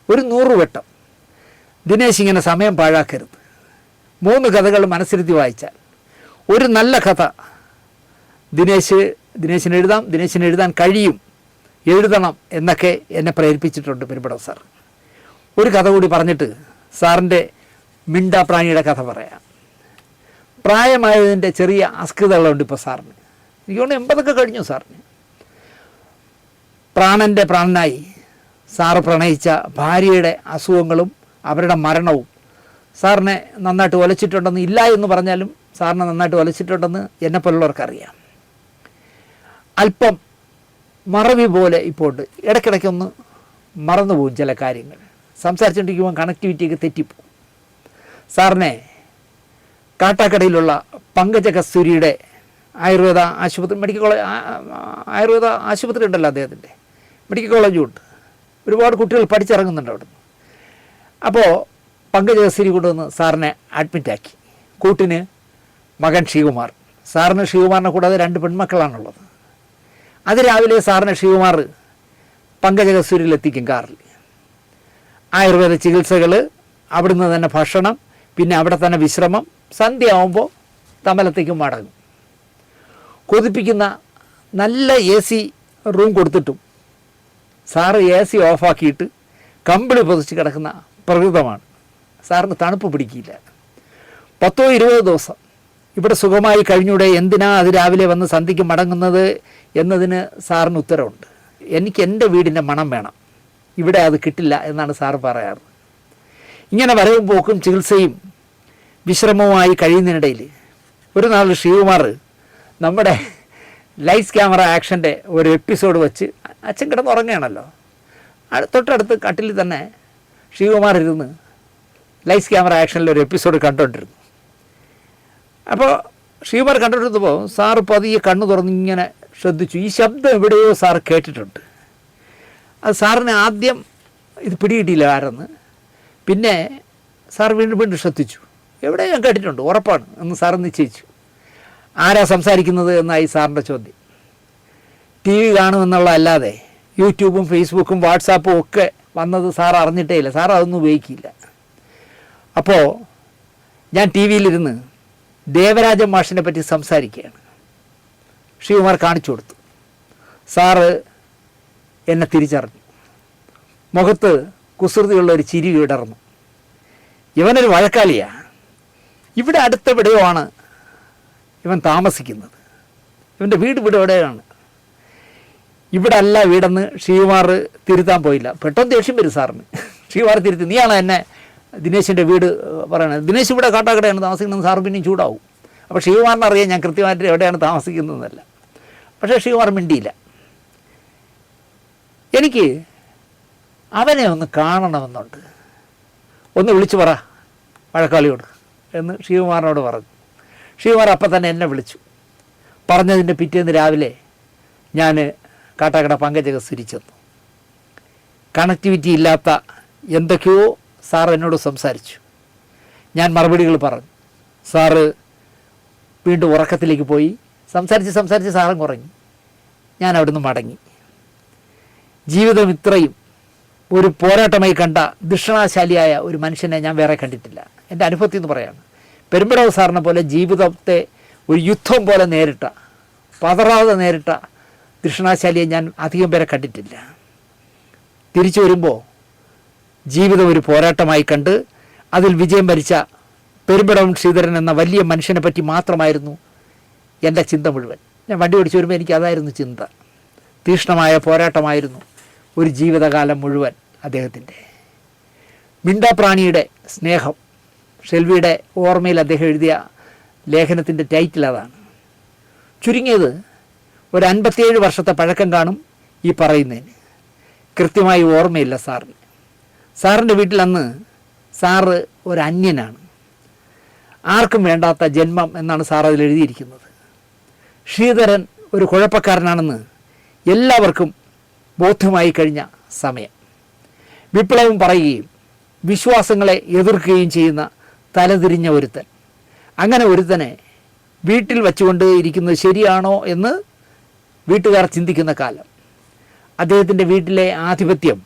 ഒരു 100 വട്ടം ദിനേശ് ഇങ്ങനെ സമയം പാഴാക്കരുത്, 3 കഥകൾ മനസ്സിരുത്തി വായിച്ചാൽ ഒരു നല്ല കഥ ദിനേശിന് എഴുതാൻ കഴിയും, എഴുതണം എന്നൊക്കെ എന്നെ പ്രേരിപ്പിച്ചിട്ടുണ്ട് പെരുമ്പടവ് സാർ. ഒരു കഥ കൂടി പറഞ്ഞിട്ട് സാറിൻ്റെ മിണ്ടാപ്രാണിയുടെ കഥ പറയാം. പ്രായമായതിൻ്റെ ചെറിയ അസ്കൃതകളുണ്ട് ഇപ്പോൾ സാറിന്. എനിക്ക് തോന്നുന്നു 80 കഴിഞ്ഞു സാറിന്. പ്രാണൻ്റെ പ്രാണനായി സാറ് പ്രണയിച്ച ഭാര്യയുടെ അസുഖങ്ങളും അവരുടെ മരണവും സാറിനെ നന്നായിട്ട് ഒലച്ചിട്ടുണ്ടെന്ന്, ഇല്ല എന്ന് പറഞ്ഞാലും സാറിനെ നന്നായിട്ട് ഒലച്ചിട്ടുണ്ടെന്ന് എന്നെപ്പോലുള്ളവർക്കറിയാം. അല്പം മറവി പോലെ ഇപ്പോൾ ഉണ്ട്. ഇടയ്ക്കിടയ്ക്കൊന്ന് മറന്നുപോകും ചില കാര്യങ്ങൾ. സംസാരിച്ചുകൊണ്ടിരിക്കുമ്പോൾ കണക്ടിവിറ്റിയൊക്കെ തെറ്റിപ്പോകും. സാറിനെ കാട്ടാക്കടയിലുള്ള പങ്കജ കസ്തൂരിയുടെ ആയുർവേദ ആശുപത്രി, മെഡിക്കൽ കോളേജ്, ആയുർവേദ ആശുപത്രി ഉണ്ടല്ലോ അദ്ദേഹത്തിൻ്റെ, മെഡിക്കൽ കോളേജും ഉണ്ട്. ഒരുപാട് കുട്ടികൾ പഠിച്ചിറങ്ങുന്നുണ്ട് അവിടെ നിന്ന്. അപ്പോൾ പങ്കജ കസ്തൂരി കൊണ്ടുവന്ന് സാറിനെ അഡ്മിറ്റാക്കി. കൂട്ടിന് മകൻ ശ്രീകുമാർ. സാറിന് ശ്രീകുമാറിനെ കൂടാതെ 2 പെൺമക്കളാണുള്ളത്. അതിരാവിലെ സാറിനെ ശ്രീകുമാർ പങ്കജ കസ്തൂരിയിലെത്തിക്കും കാറിൽ. ആയുർവേദ ചികിത്സകൾ, അവിടുന്ന് തന്നെ ഭക്ഷണം, പിന്നെ അവിടെ തന്നെ വിശ്രമം. സന്ധ്യയാവുമ്പോൾ തമലത്തേക്കും മടങ്ങും. കൊതിപ്പിക്കുന്ന നല്ല AC റൂം കൊടുത്തിട്ടും സാറ് AC ഓഫാക്കിയിട്ട് കമ്പിളി പൊതിച്ച് കിടക്കുന്ന പ്രകൃതമാണ്. സാറിന് തണുപ്പ് പിടിക്കില്ല. 10-20 ദിവസം ഇവിടെ സുഖമായി കഴിഞ്ഞൂടെ, എന്തിനാ അത് രാവിലെ വന്ന് സന്ധ്യയ്ക്ക് മടങ്ങുന്നത് എന്നതിന് സാറിന് ഉത്തരവുണ്ട്. എനിക്ക് എൻ്റെ വീടിൻ്റെ മണം വേണം, ഇവിടെ അത് കിട്ടില്ല എന്നാണ് സാറ് പറയാറ്. ഇങ്ങനെ വരവും പോക്കും ചികിത്സയും വിശ്രമവുമായി കഴിയുന്നതിനിടയിൽ ഒരു നാൾ ശ്രീകുമാർ നമ്മുടെ ലൈറ്റ്സ് ക്യാമറ ആക്ഷൻ്റെ ഒരു എപ്പിസോഡ് വെച്ച്, അച്ഛൻ കിടന്ന് ഉറങ്ങുകയാണല്ലോ, തൊട്ടടുത്ത് കട്ടിൽ തന്നെ ശ്രീകുമാർ ഇരുന്ന് ലൈറ്റ്സ് ക്യാമറ ആക്ഷനിൽ ഒരു എപ്പിസോഡ് കണ്ടുകൊണ്ടിരുന്നു. അപ്പോൾ ശ്രീകുമാർ കണ്ടുകൊണ്ടിരുന്നപ്പോൾ സാറ് പതിയെ കണ്ണു തുറന്നിങ്ങനെ ശ്രദ്ധിച്ചു. ഈ ശബ്ദം എവിടെയോ സാർ കേട്ടിട്ടുണ്ട്. അത് സാറിന് ആദ്യം ഇത് പിടികിട്ടിയില്ല ആരെന്ന്. പിന്നെ സാർ വീണ്ടും ശ്രദ്ധിച്ചു. എവിടെ ഞാൻ കേട്ടിട്ടുണ്ട്, ഉറപ്പാണ് എന്ന് സാർ നിശ്ചയിച്ചു. ആരാ സംസാരിക്കുന്നത് എന്നായി സാറിൻ്റെ ചോദ്യം. ടി വി കാണുമെന്നുള്ളതല്ലാതെ യൂട്യൂബും ഫേസ്ബുക്കും വാട്സാപ്പും ഒക്കെ വന്നത് സാർ അറിഞ്ഞിട്ടേ ഇല്ല. സാർ അതൊന്നും ഉപയോഗിക്കില്ല. അപ്പോൾ ഞാൻ ടി വിയിലിരുന്ന് ദേവരാജൻ മാഷിനെ പറ്റി സംസാരിക്കുകയാണ്. ശ്രീകുമാർ കാണിച്ചു കൊടുത്തു. സാറ് എന്നെ തിരിച്ചറിഞ്ഞു. മുഖത്ത് കുസൃതിയുള്ള ഒരു ചിരി വിടർന്നു. ഇവനൊരു വഴക്കാളിയാണ്. ഇവിടെ അടുത്തെവിടെയോ ആണ് ഇവൻ താമസിക്കുന്നത്. ഇവൻ്റെ വീട് ഇവിടെ എവിടെയാണ്. ഇവിടെ അല്ല വീടെന്ന് ശ്രീകുമാർ തിരുത്താൻ പോയില്ല. പെട്ടെന്ന് ദേഷ്യം വരും സാറിന്. ശ്രീകുമാർ തിരുത്തി, നീയാണ് എന്നെ ദിനേശിൻ്റെ വീട് പറയണത്. ദിനേശ് ഇവിടെ കാട്ടാക്കടയാണ് താമസിക്കുന്നത്. സാറ് പിന്നെയും ചൂടാവും. അപ്പോൾ ശ്രീകുമാറിന് അറിയാം ഞാൻ കൃത്യമായിട്ട് എവിടെയാണ് താമസിക്കുന്നതെന്നല്ല. പക്ഷേ ശ്രീകുമാർ മിണ്ടിയില്ല. എനിക്ക് അവനെ ഒന്ന് കാണണമെന്നുണ്ട്, ഒന്ന് വിളിച്ചു പറ വഴക്കാളിയോട് എന്ന് ശ്രീകുമാറിനോട് പറഞ്ഞു. ശ്രീകുമാർ അപ്പം തന്നെ എന്നെ വിളിച്ചു. പറഞ്ഞതിൻ്റെ പിറ്റേന്ന് രാവിലെ ഞാൻ കാട്ടാക്കട പങ്കജകസ്തുരി ചെന്നു. കണക്ടിവിറ്റി ഇല്ലാത്ത എന്തൊക്കെയോ സാർ എന്നോട് സംസാരിച്ചു. ഞാൻ മറുപടികൾ പറഞ്ഞു. സാറ് വീണ്ടും ഉറക്കത്തിലേക്ക് പോയി. സംസാരിച്ച് സാറും കുറഞ്ഞു. ഞാൻ അവിടുന്ന് മടങ്ങി. ജീവിതം ഇത്രയും ഒരു പോരാട്ടമായി കണ്ട ദുഷ്ടണാശാലിയായ ഒരു മനുഷ്യനെ ഞാൻ വേറെ കണ്ടിട്ടില്ല. എൻ്റെ അനുഭവത്തിൽ നിന്ന് പറയാണ്. പെരുമ്പടവ് സാറിനെ പോലെ ജീവിതത്തെ ഒരു യുദ്ധം പോലെ നേരിട്ട, പതറാതെ നേരിട്ട ദുഷ്ടണാശാലിയെ ഞാൻ അധികം പേരെ കണ്ടിട്ടില്ല. തിരിച്ചു വരുമ്പോൾ ജീവിതം ഒരു പോരാട്ടമായി കണ്ട് അതിൽ വിജയം വരിച്ച പെരുമ്പടവം ശ്രീധരൻ എന്ന വലിയ മനുഷ്യനെ പറ്റി മാത്രമായിരുന്നു എൻ്റെ ചിന്ത മുഴുവൻ. ഞാൻ വണ്ടി ഓടിച്ചു വരുമ്പോൾ എനിക്ക് അതായിരുന്നു ചിന്ത. തീക്ഷ്ണമായ പോരാട്ടമായിരുന്നു ഒരു ജീവിതകാലം മുഴുവൻ അദ്ദേഹത്തിൻ്റെ. മിണ്ടാപ്രാണിയുടെ സ്നേഹം, ഷെൽവിയുടെ ഓർമ്മയിൽ അദ്ദേഹം എഴുതിയ ലേഖനത്തിൻ്റെ ടൈറ്റിൽ അതാണ്. ചുരുങ്ങിയത് ഒരു 57 വർഷത്തെ പഴക്കം കാണും ഈ പറയുന്നതിന്. കൃത്യമായി ഓർമ്മയില്ല സാറിന്. സാറിൻ്റെ വീട്ടിൽ അന്ന് സാറ് ഒരു അന്യനാണ്, ആർക്കും വേണ്ടാത്ത ജന്മം എന്നാണ് സാർ അതിൽ എഴുതിയിരിക്കുന്നത്. ശ്രീധരൻ ഒരു കുഴപ്പക്കാരനാണെന്ന് എല്ലാവർക്കും ബോധ്യമായി കഴിഞ്ഞ സമയം. വിപ്ലവം പറയുകയും വിശ്വാസങ്ങളെ എതിർക്കുകയും ചെയ്യുന്ന തലതിരിഞ്ഞ ഒരുത്തൻ. അങ്ങനെ ഒരുത്തനെ വീട്ടിൽ വച്ചുകൊണ്ട് ഇരിക്കുന്നത് ശരിയാണോ എന്ന് വീട്ടുകാർ ചിന്തിക്കുന്ന കാലം. അദ്ദേഹത്തിൻ്റെ വീട്ടിലെ ആധിപത്യം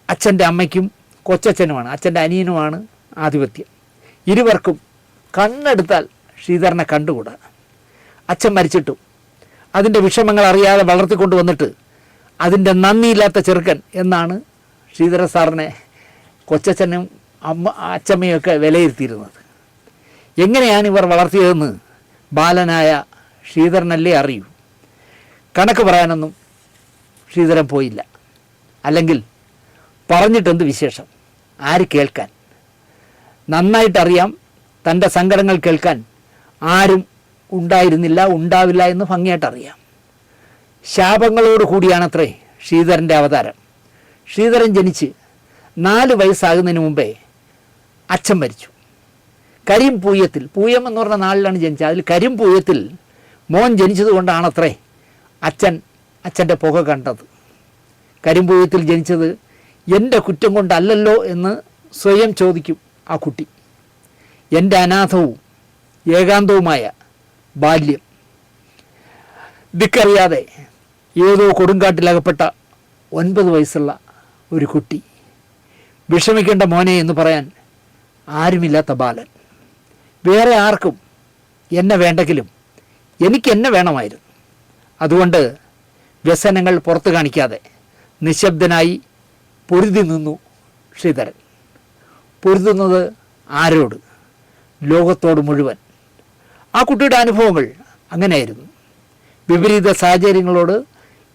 അച്ഛൻ്റെ അമ്മയ്ക്കും കൊച്ചച്ഛനുമാണ്, അച്ഛൻ്റെ അനിയനുമാണ് ആധിപത്യം. ഇരുവർക്കും കണ്ണെടുത്താൽ ശ്രീധരനെ കണ്ടുകൂടാ. അച്ഛൻ മരിച്ചിട്ടും അതിൻ്റെ വിഷമങ്ങൾ അറിയാതെ വളർത്തിക്കൊണ്ട് വന്നിട്ട് അതിൻ്റെ നന്ദിയില്ലാത്ത ചെറുക്കൻ എന്നാണ് ശ്രീധര സാറിനെ കൊച്ചച്ഛനും അച്ചമ്മയൊക്കെ വിലയിരുത്തിയിരുന്നത്. എങ്ങനെയാണ് ഇവർ വളർത്തിയതെന്ന് ബാലനായ ശ്രീധരനല്ലേ അറിയൂ. കണക്ക് പറയാനൊന്നും ശ്രീധരൻ പോയില്ല. അല്ലെങ്കിൽ പറഞ്ഞിട്ടെന്ത് വിശേഷം, ആര് കേൾക്കാൻ? നന്നായിട്ടറിയാം തൻ്റെ സങ്കടങ്ങൾ കേൾക്കാൻ ആരും ഉണ്ടായിരുന്നില്ല, ഉണ്ടാവില്ല എന്ന് ഭംഗിയായിട്ടറിയാം. ശാപങ്ങളോട് കൂടിയാണത്രേ ശ്രീധരൻ്റെ അവതാരം. ശ്രീധരൻ ജനിച്ച് 4 വയസ്സാകുന്നതിന് മുമ്പേ അച്ഛൻ മരിച്ചു. കരിമ്പൂയത്തിൽ, പൂയം എന്ന് പറഞ്ഞ നാളിലാണ് ജനിച്ചത്. അതിൽ കരിമ്പൂയത്തിൽ മോൻ ജനിച്ചത് കൊണ്ടാണത്രേ അച്ഛൻ്റെ പുക കണ്ടത്. കരിമ്പൂയത്തിൽ ജനിച്ചത് എൻ്റെ കുറ്റം കൊണ്ടല്ലല്ലോ എന്ന് സ്വയം ചോദിക്കും ആ കുട്ടി. എൻ്റെ അനാഥവും ഏകാന്തവുമായ ബാല്യം. ദിക്കറിയാതെ ഏതോ കൊടുങ്കാട്ടിലകപ്പെട്ട 9 വയസ്സുള്ള ഒരു കുട്ടി. വിഷമിക്കേണ്ട മോനെ എന്ന് പറയാൻ ആരുമില്ലാത്ത ബാലൻ. വേറെ ആർക്കും എന്നെ വേണ്ടെങ്കിലും എനിക്ക് എന്നെ വേണമായിരുന്നു. അതുകൊണ്ട് വ്യസനങ്ങൾ പുറത്തു കാണിക്കാതെ നിശബ്ദനായി പൊരുതി നിന്നു ശ്രീധരൻ. പൊരുതുന്നത് ആരോട്? ലോകത്തോട് മുഴുവൻ. ആ കുട്ടിയുടെ അനുഭവങ്ങൾ അങ്ങനെയായിരുന്നു. വിപരീത സാഹചര്യങ്ങളോട്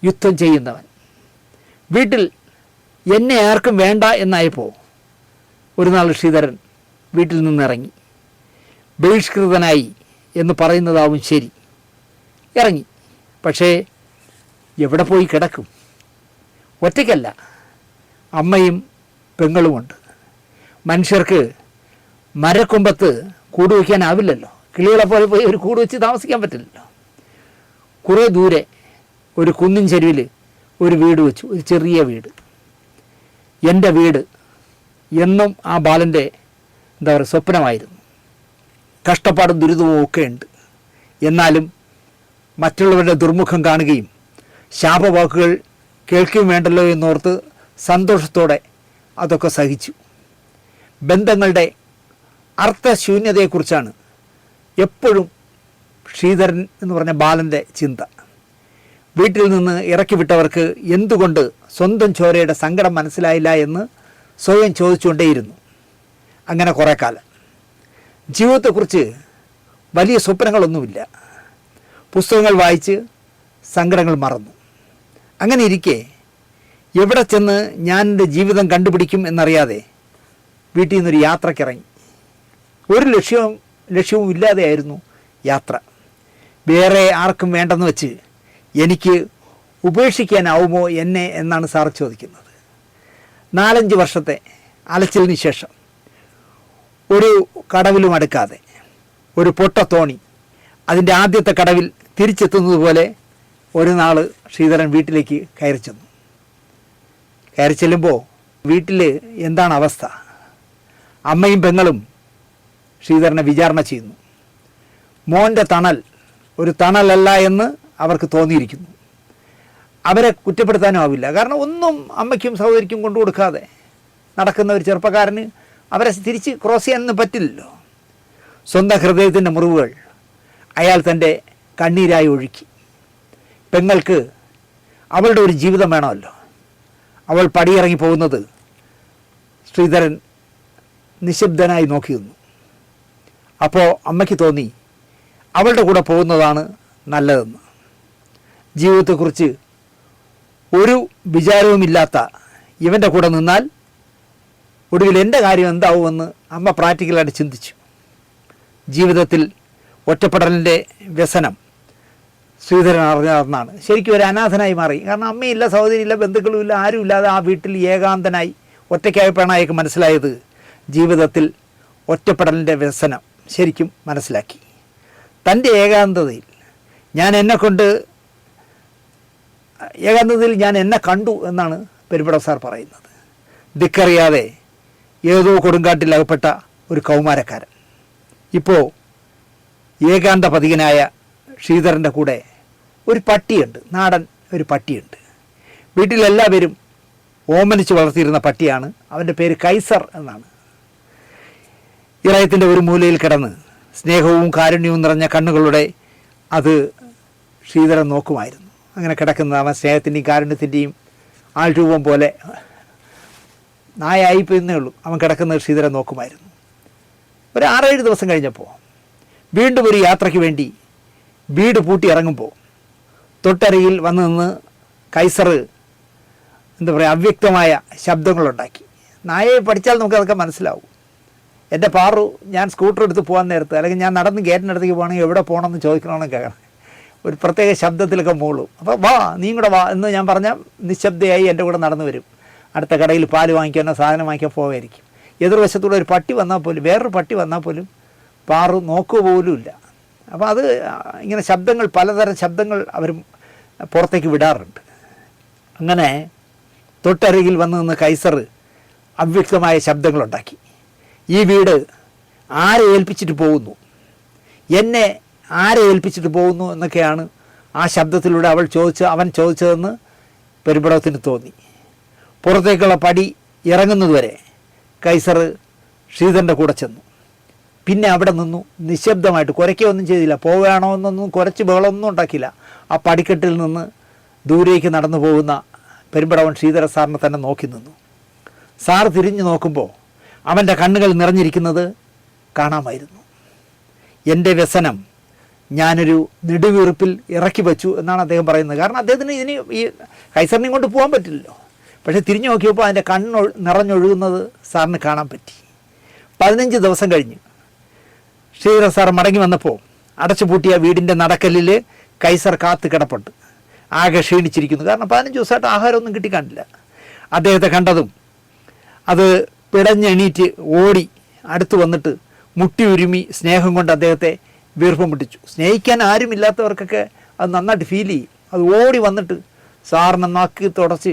യുദ്ധം ചെയ്യുന്നവൻ. വീട്ടിൽ എന്നെ ആർക്കും വേണ്ട എന്നായപ്പോൾ ഒരു നാൾ ശ്രീധരൻ വീട്ടിൽ നിന്നിറങ്ങി. ബഹിഷ്കൃതനായി എന്ന് പറയുന്നതാവും ശരി. ഇറങ്ങി. പക്ഷേ എവിടെ പോയി കിടക്കും? ഒറ്റയ്ക്കല്ല, അമ്മയും പെങ്ങളുമുണ്ട്. മനുഷ്യർക്ക് മരക്കൊമ്പത്ത് കൂട് വയ്ക്കാനാവില്ലല്ലോ. കിളികളെ പോലെ പോയി ഒരു കൂട് വെച്ച് താമസിക്കാൻ പറ്റില്ലല്ലോ. കുറേ ദൂരെ ഒരു കുന്നിൻ ചെരുവിൽ ഒരു വീട് വെച്ചു, ഒരു ചെറിയ വീട്. എൻ്റെ വീട് എന്നും ആ ബാലൻ്റെ സ്വപ്നമായിരുന്നു. കഷ്ടപ്പാടും ദുരിതവും ഒക്കെ ഉണ്ട്. എന്നാലും മറ്റുള്ളവരുടെ ദുർമുഖം കാണുകയും ശാപവാക്കുകൾ കേൾക്കുകയും വേണ്ടല്ലോ എന്നോർത്ത് സന്തോഷത്തോടെ അതൊക്കെ സഹിച്ചു. ബന്ധങ്ങളുടെ അർത്ഥശൂന്യതയെക്കുറിച്ചാണ് എപ്പോഴും ശ്രീധരൻ എന്ന് പറഞ്ഞ ബാലൻ്റെ ചിന്ത. വീട്ടിൽ നിന്ന് ഇറക്കി വിട്ടവർക്ക് എന്തുകൊണ്ട് സ്വന്തം ചോരയുടെ സങ്കടം മനസ്സിലായില്ല എന്ന് സ്വയം ചോദിച്ചുകൊണ്ടേയിരുന്നു. അങ്ങനെ കുറേ കാലം ജീവിതത്തെക്കുറിച്ച് വലിയ സ്വപ്നങ്ങളൊന്നുമില്ല. പുസ്തകങ്ങൾ വായിച്ച് സങ്കടങ്ങൾ മറന്നു. അങ്ങനെ ഇരിക്കെ എവിടെ ചെന്ന് ഞാൻ എൻ്റെ ജീവിതം കണ്ടുപിടിക്കും എന്നറിയാതെ വീട്ടിൽ നിന്നൊരു യാത്രക്കിറങ്ങി. ഒരു ലക്ഷ്യവും ഇല്ലാതെയായിരുന്നു യാത്ര. വേറെ ആർക്കും വേണ്ടെന്ന് വെച്ച് എനിക്ക് ഉപേക്ഷിക്കാനാവുമോ എന്നെ എന്നാണ് സാർ ചോദിക്കുന്നത്. 4-5 വർഷത്തെ അലച്ചിലിന് ശേഷം ഒരു കടവിലും അടുക്കാതെ ഒരു പൊട്ടത്തോണി അതിൻ്റെ ആദ്യത്തെ കടവിൽ തിരിച്ചെത്തുന്നത് പോലെ ഒരു നാൾ ശ്രീധരൻ വീട്ടിലേക്ക് കയറി ചെന്നു. കയറി ചെല്ലുമ്പോൾ വീട്ടിൽ എന്താണ് അവസ്ഥ? അമ്മയും പെങ്ങളും ശ്രീധരനെ വിചാരണ ചെയ്യുന്നു. മോൻ്റെ തണൽ ഒരു തണലല്ല എന്ന് അവർക്ക് തോന്നിയിരിക്കുന്നു. അവരെ കുറ്റപ്പെടുത്താനും ആവില്ല. കാരണം ഒന്നും അമ്മയ്ക്കും സഹോദരിക്കും കൊണ്ടു കൊടുക്കാതെ നടക്കുന്ന ഒരു ചെറുപ്പക്കാരന് അവരെ തിരിച്ച് ക്രോസ് ചെയ്യാനൊന്നും പറ്റില്ലല്ലോ. സ്വന്തം ഹൃദയത്തിൻ്റെ മുറിവുകൾ അയാൾ തൻ്റെ കണ്ണീരായി ഒഴുക്കി. പെങ്ങൾക്ക് അവളുടെ ഒരു ജീവിതം വേണമല്ലോ. അവൾ പടിയിറങ്ങി പോകുന്നത് ശ്രീധരൻ നിശബ്ദനായി നോക്കി നിന്നു. അപ്പോൾ അമ്മയ്ക്ക് തോന്നി അവളുടെ കൂടെ പോകുന്നതാണ് നല്ലതെന്ന്. ജീവിതത്തെക്കുറിച്ച് ഒരു വിചാരവുമില്ലാത്ത ഇവൻ്റെ കൂടെ നിന്നാൽ ഒടുവിൽ എൻ്റെ കാര്യം എന്താവുമെന്ന് അമ്മ പ്രാക്ടിക്കലായിട്ട് ചിന്തിച്ചു. ജീവിതത്തിൽ ഒറ്റപ്പെടലിൻ്റെ വ്യസനം ശ്രീധരൻ അറിഞ്ഞാണ്. ശരിക്കും ഒരു അനാഥനായി മാറി. കാരണം അമ്മയില്ല, സഹോദരിയില്ല, ബന്ധുക്കളുമില്ല, ആരുമില്ലാതെ ആ വീട്ടിൽ ഏകാന്തനായി ഒറ്റയ്ക്കായപ്പോഴാണ് അയാൾക്ക് മനസ്സിലായത് ജീവിതത്തിൽ ഒറ്റപ്പെടലിൻ്റെ വ്യസനം ശരിക്കും മനസ്സിലാക്കി. തൻ്റെ ഏകാന്തതയിൽ ഞാൻ എന്നെ കണ്ടു എന്നാണ് പെരുമ്പട സാർ പറയുന്നത്. ദിക്കറിയാതെ ഏതോ കൊടുങ്കാട്ടിൽ അകപ്പെട്ട ഒരു കൗമാരക്കാരൻ ഇപ്പോൾ ഏകാന്ത പതികനായ ശ്രീധരൻ്റെ കൂടെ ഒരു പട്ടിയുണ്ട്, നാടൻ ഒരു പട്ടിയുണ്ട്. വീട്ടിലെല്ലാവരും ഓമനിച്ച് വളർത്തിയിരുന്ന പട്ടിയാണ്. അവൻ്റെ പേര് കൈസർ എന്നാണ്. ഇറയത്തിൻ്റെ ഒരു മൂലയിൽ കിടന്ന് സ്നേഹവും കാരുണ്യവും നിറഞ്ഞ കണ്ണുകളുടെ അത് ശ്രീധരൻ നോക്കുമായിരുന്നു. അങ്ങനെ കിടക്കുന്ന അവൻ സ്നേഹത്തിൻ്റെയും കാരുണ്യത്തിൻ്റെയും ആൾരൂപം പോലെ നായായിപ്പോയെന്നേ ഉള്ളൂ. അവൻ കിടക്കുന്നത് ശ്രീധരൻ നോക്കുമായിരുന്നു. ഒരു 6-7 ദിവസം കഴിഞ്ഞപ്പോൾ വീണ്ടും ഒരു യാത്രയ്ക്ക് വേണ്ടി വീട് പൂട്ടി ഇറങ്ങുമ്പോൾ തൊട്ടരികിൽ വന്ന് നിന്ന് കൈസർ അവ്യക്തമായ ശബ്ദങ്ങളുണ്ടാക്കി. നായയെ പഠിച്ചാൽ നമുക്കതൊക്കെ മനസ്സിലാവും. എൻ്റെ പാറു ഞാൻ സ്കൂട്ടർ എടുത്ത് പോകാൻ നേരത്ത് അല്ലെങ്കിൽ ഞാൻ നടന്ന് ഗേറ്റിനടുത്തേക്ക് പോകണമെങ്കിൽ എവിടെ പോകണമെന്ന് ചോദിക്കണമെന്ന് കേൾക്കണം. ഒരു പ്രത്യേക ശബ്ദത്തിലൊക്കെ മൂളും. അപ്പോൾ വാ, നീ കൂടെ വാ എന്ന് ഞാൻ പറഞ്ഞാൽ നിശബ്ദയായി എൻ്റെ കൂടെ നടന്നു വരും. അടുത്ത കടയിൽ പാല് വാങ്ങിക്കാനോ സാധനം വാങ്ങിക്കാൻ പോകായിരിക്കും. എതിർവശത്തൂടെ ഒരു പട്ടി വന്നാൽ പോലും, വേറൊരു പട്ടി വന്നാൽ പോലും പാറു നോക്കുക പോലുമില്ല. അപ്പോൾ അത് ഇങ്ങനെ ശബ്ദങ്ങൾ, പലതരം ശബ്ദങ്ങൾ അവർ പുറത്തേക്ക് വിടാറുണ്ട്. അങ്ങനെ തൊട്ടരികിൽ വന്ന് നിന്ന് കൈസർ അവ്യക്തമായ ശബ്ദങ്ങളുണ്ടാക്കി. ഈ വീട് ആരെ ഏൽപ്പിച്ചിട്ട് പോകുന്നു, എന്നെ ആരെ ഏൽപ്പിച്ചിട്ട് പോകുന്നു എന്നൊക്കെയാണ് ആ ശബ്ദത്തിലൂടെ അവൻ ചോദിച്ചതെന്ന് പെരുമ്പടവത്തിന് തോന്നി. പുറത്തേക്കുള്ള പടി ഇറങ്ങുന്നതുവരെ കൈസർ ശ്രീധരൻ്റെ കൂടെ ചെന്നു. പിന്നെ അവിടെ നിന്നു നിശബ്ദമായിട്ട്, കുരയ്ക്കൊന്നും ചെയ്തില്ല, പോവുകയാണോ എന്നൊന്നും കുരച്ച് ബഹളമൊന്നും ഉണ്ടാക്കിയില്ല. ആ പടിക്കെട്ടിൽ നിന്ന് ദൂരേക്ക് നടന്നു പോകുന്ന പെരുമ്പടവൻ ശ്രീധര സാറിനെ തന്നെ നോക്കി നിന്നു. സാർ തിരിഞ്ഞു നോക്കുമ്പോൾ അവൻ്റെ കണ്ണുകൾ നിറഞ്ഞിരിക്കുന്നത് കാണാമായിരുന്നു. എൻ്റെ വ്യസനം ഞാനൊരു നെടുവീർപ്പിൽ ഇറക്കി വച്ചു എന്നാണ് അദ്ദേഹം പറയുന്നത്. കാരണം അദ്ദേഹത്തിന് ഇതിന് ഈ കൈസറിനെയും കൊണ്ട് പോകാൻ പറ്റില്ലല്ലോ. പക്ഷേ തിരിഞ്ഞു നോക്കിയപ്പോൾ അതിൻ്റെ നിറഞ്ഞൊഴുകുന്നത് സാറിന് കാണാൻ പറ്റി. 15 ദിവസം കഴിഞ്ഞ് ശ്രീധര സാർ മടങ്ങി വന്നപ്പോൾ അടച്ചുപൂട്ടിയ വീടിൻ്റെ നടക്കല്ലിൽ കൈസർ കാത്ത് കിടപ്പുണ്ട്. ആകെ ക്ഷീണിച്ചിരിക്കുന്നു. കാരണം 15 ദിവസമായിട്ട് ആഹാരമൊന്നും കിട്ടിക്കാണില്ല. അദ്ദേഹത്തെ കണ്ടതും അത് പിടഞ്ഞെണീറ്റ് ഓടി അടുത്ത് വന്നിട്ട് മുട്ടി ഉരുമി സ്നേഹം കൊണ്ട് അദ്ദേഹത്തെ വീർപ്പം മുട്ടിച്ചു. സ്നേഹിക്കാൻ ആരുമില്ലാത്തവർക്കൊക്കെ അത് നന്നായിട്ട് ഫീൽ ചെയ്യും. അത് ഓടി വന്നിട്ട് സാറിനെ നക്കി തുടച്ച്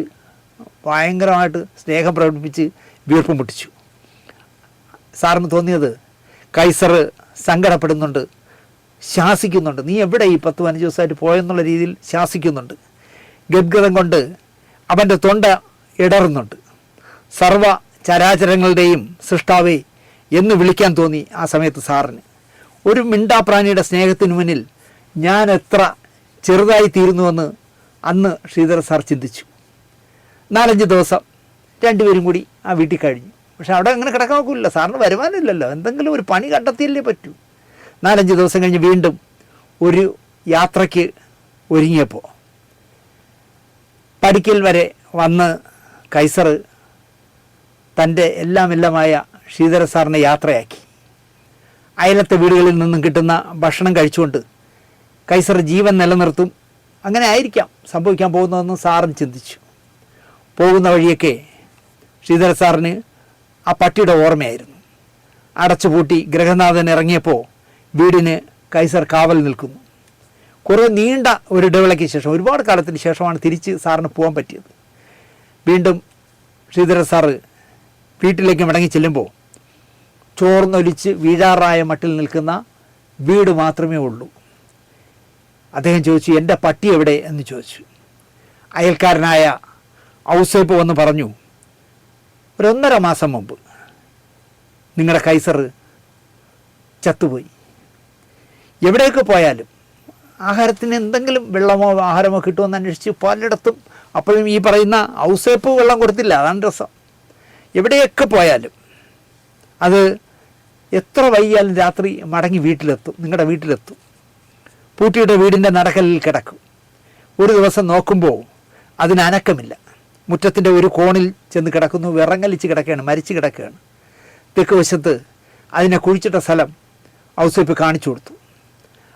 ഭയങ്കരമായിട്ട് സ്നേഹം പ്രകടിപ്പിച്ച് വീർപ്പം മുട്ടിച്ചു. സാറിന് തോന്നിയത് കൈസർ സങ്കടപ്പെടുന്നുണ്ട്, ശാസിക്കുന്നുണ്ട്. നീ എവിടെ ഈ 10-15 ദിവസമായിട്ട് പോയെന്നുള്ള രീതിയിൽ ശാസിക്കുന്നുണ്ട്. ഗദ്ഗതം കൊണ്ട് അവൻ്റെ തൊണ്ട ഇടറുന്നുണ്ട്. സർവ ചരാചരങ്ങളുടെയും സൃഷ്ടാവേ എന്ന് വിളിക്കാൻ തോന്നി ആ സമയത്ത് സാറിന്. ഒരു മിണ്ടാപ്രാണിയുടെ സ്നേഹത്തിന് മുന്നിൽ ഞാൻ എത്ര ചെറുതായി തീരുന്നുവെന്ന് അന്ന് ശ്രീധര സാർ ചിന്തിച്ചു. 4-5 ദിവസം രണ്ടുപേരും കൂടി ആ വീട്ടിൽ കഴിഞ്ഞു. പക്ഷെ അവിടെ അങ്ങനെ കിടക്കാൻ നോക്കില്ല, സാറിന് വരുമാനമില്ലല്ലോ, എന്തെങ്കിലും ഒരു പണി കണ്ടെത്തിയല്ലേ പറ്റൂ. 4-5 ദിവസം കഴിഞ്ഞ് വീണ്ടും ഒരു യാത്രയ്ക്ക് ഒരുങ്ങിയപ്പോൾ പടിക്കൽ വരെ വന്ന് കൈസർ തൻ്റെ എല്ലാമായ ശ്രീധര സാറിനെ യാത്രയാക്കി. അയലത്തെ വീടുകളിൽ നിന്നും കിട്ടുന്ന ഭക്ഷണം കഴിച്ചുകൊണ്ട് കൈസർ ജീവൻ നിലനിർത്തും. അങ്ങനെ ആയിരിക്കാം സംഭവിക്കാൻ പോകുന്നതെന്ന് സാറിന് ചിന്തിച്ചു. പോകുന്ന വഴിയൊക്കെ ശ്രീധര സാറിന് ആ പട്ടിയുടെ ഓർമ്മയായിരുന്നു. അടച്ചുപൂട്ടി ഗൃഹനാഥൻ ഇറങ്ങിയപ്പോൾ വീടിന് കൈസർ കാവൽ നിൽക്കുന്നു. കുറേ നീണ്ട ഒരു ഇടവേളയ്ക്ക് ശേഷം, ഒരുപാട് കാലത്തിന് ശേഷമാണ് തിരിച്ച് സാറിന് പോകാൻ പറ്റിയത്. വീണ്ടും ശ്രീധര സാറ് വീട്ടിലേക്ക് മടങ്ങി ചെല്ലുമ്പോൾ ചോർന്നൊലിച്ച് വീഴാറായ മട്ടിൽ നിൽക്കുന്ന വീട് മാത്രമേ ഉള്ളൂ. അദ്ദേഹം ചോദിച്ചു, എൻ്റെ പട്ടി എവിടെ എന്ന് ചോദിച്ചു. അയൽക്കാരനായ ഔസേപ്പ് വന്ന് പറഞ്ഞു, 1.5 മാസം മുമ്പ് നിങ്ങളുടെ കൈസർ ചത്തുപോയി. എവിടെയൊക്കെ പോയാലും ആഹാരത്തിന് എന്തെങ്കിലും വെള്ളമോ ആഹാരമോ കിട്ടുമെന്ന് അന്വേഷിച്ച് പലയിടത്തും, അപ്പോഴും ഈ പറയുന്ന ഔസേപ്പ് വെള്ളം കൊടുത്തില്ല. അതാണ് രസം. എവിടെയൊക്കെ പോയാലും അത് എത്ര വൈകിയാലും രാത്രി മടങ്ങി വീട്ടിലെത്തും, നിങ്ങളുടെ വീട്ടിലെത്തും. പൂട്ടിയുടെ വീടിൻ്റെ നടക്കലിൽ കിടക്കും. ഒരു ദിവസം നോക്കുമ്പോൾ അതിന് അനക്കമില്ല. മുറ്റത്തിൻ്റെ ഒരു കോണിൽ ചെന്ന് കിടക്കുന്നു, വിറങ്ങലിച്ച് കിടക്കുകയാണ്, മരിച്ചു കിടക്കുകയാണ്. തെക്ക് വശത്ത് അതിനെ കുഴിച്ചിട്ട സ്ഥലം ഔസേപ്പ് കാണിച്ചു കൊടുത്തു.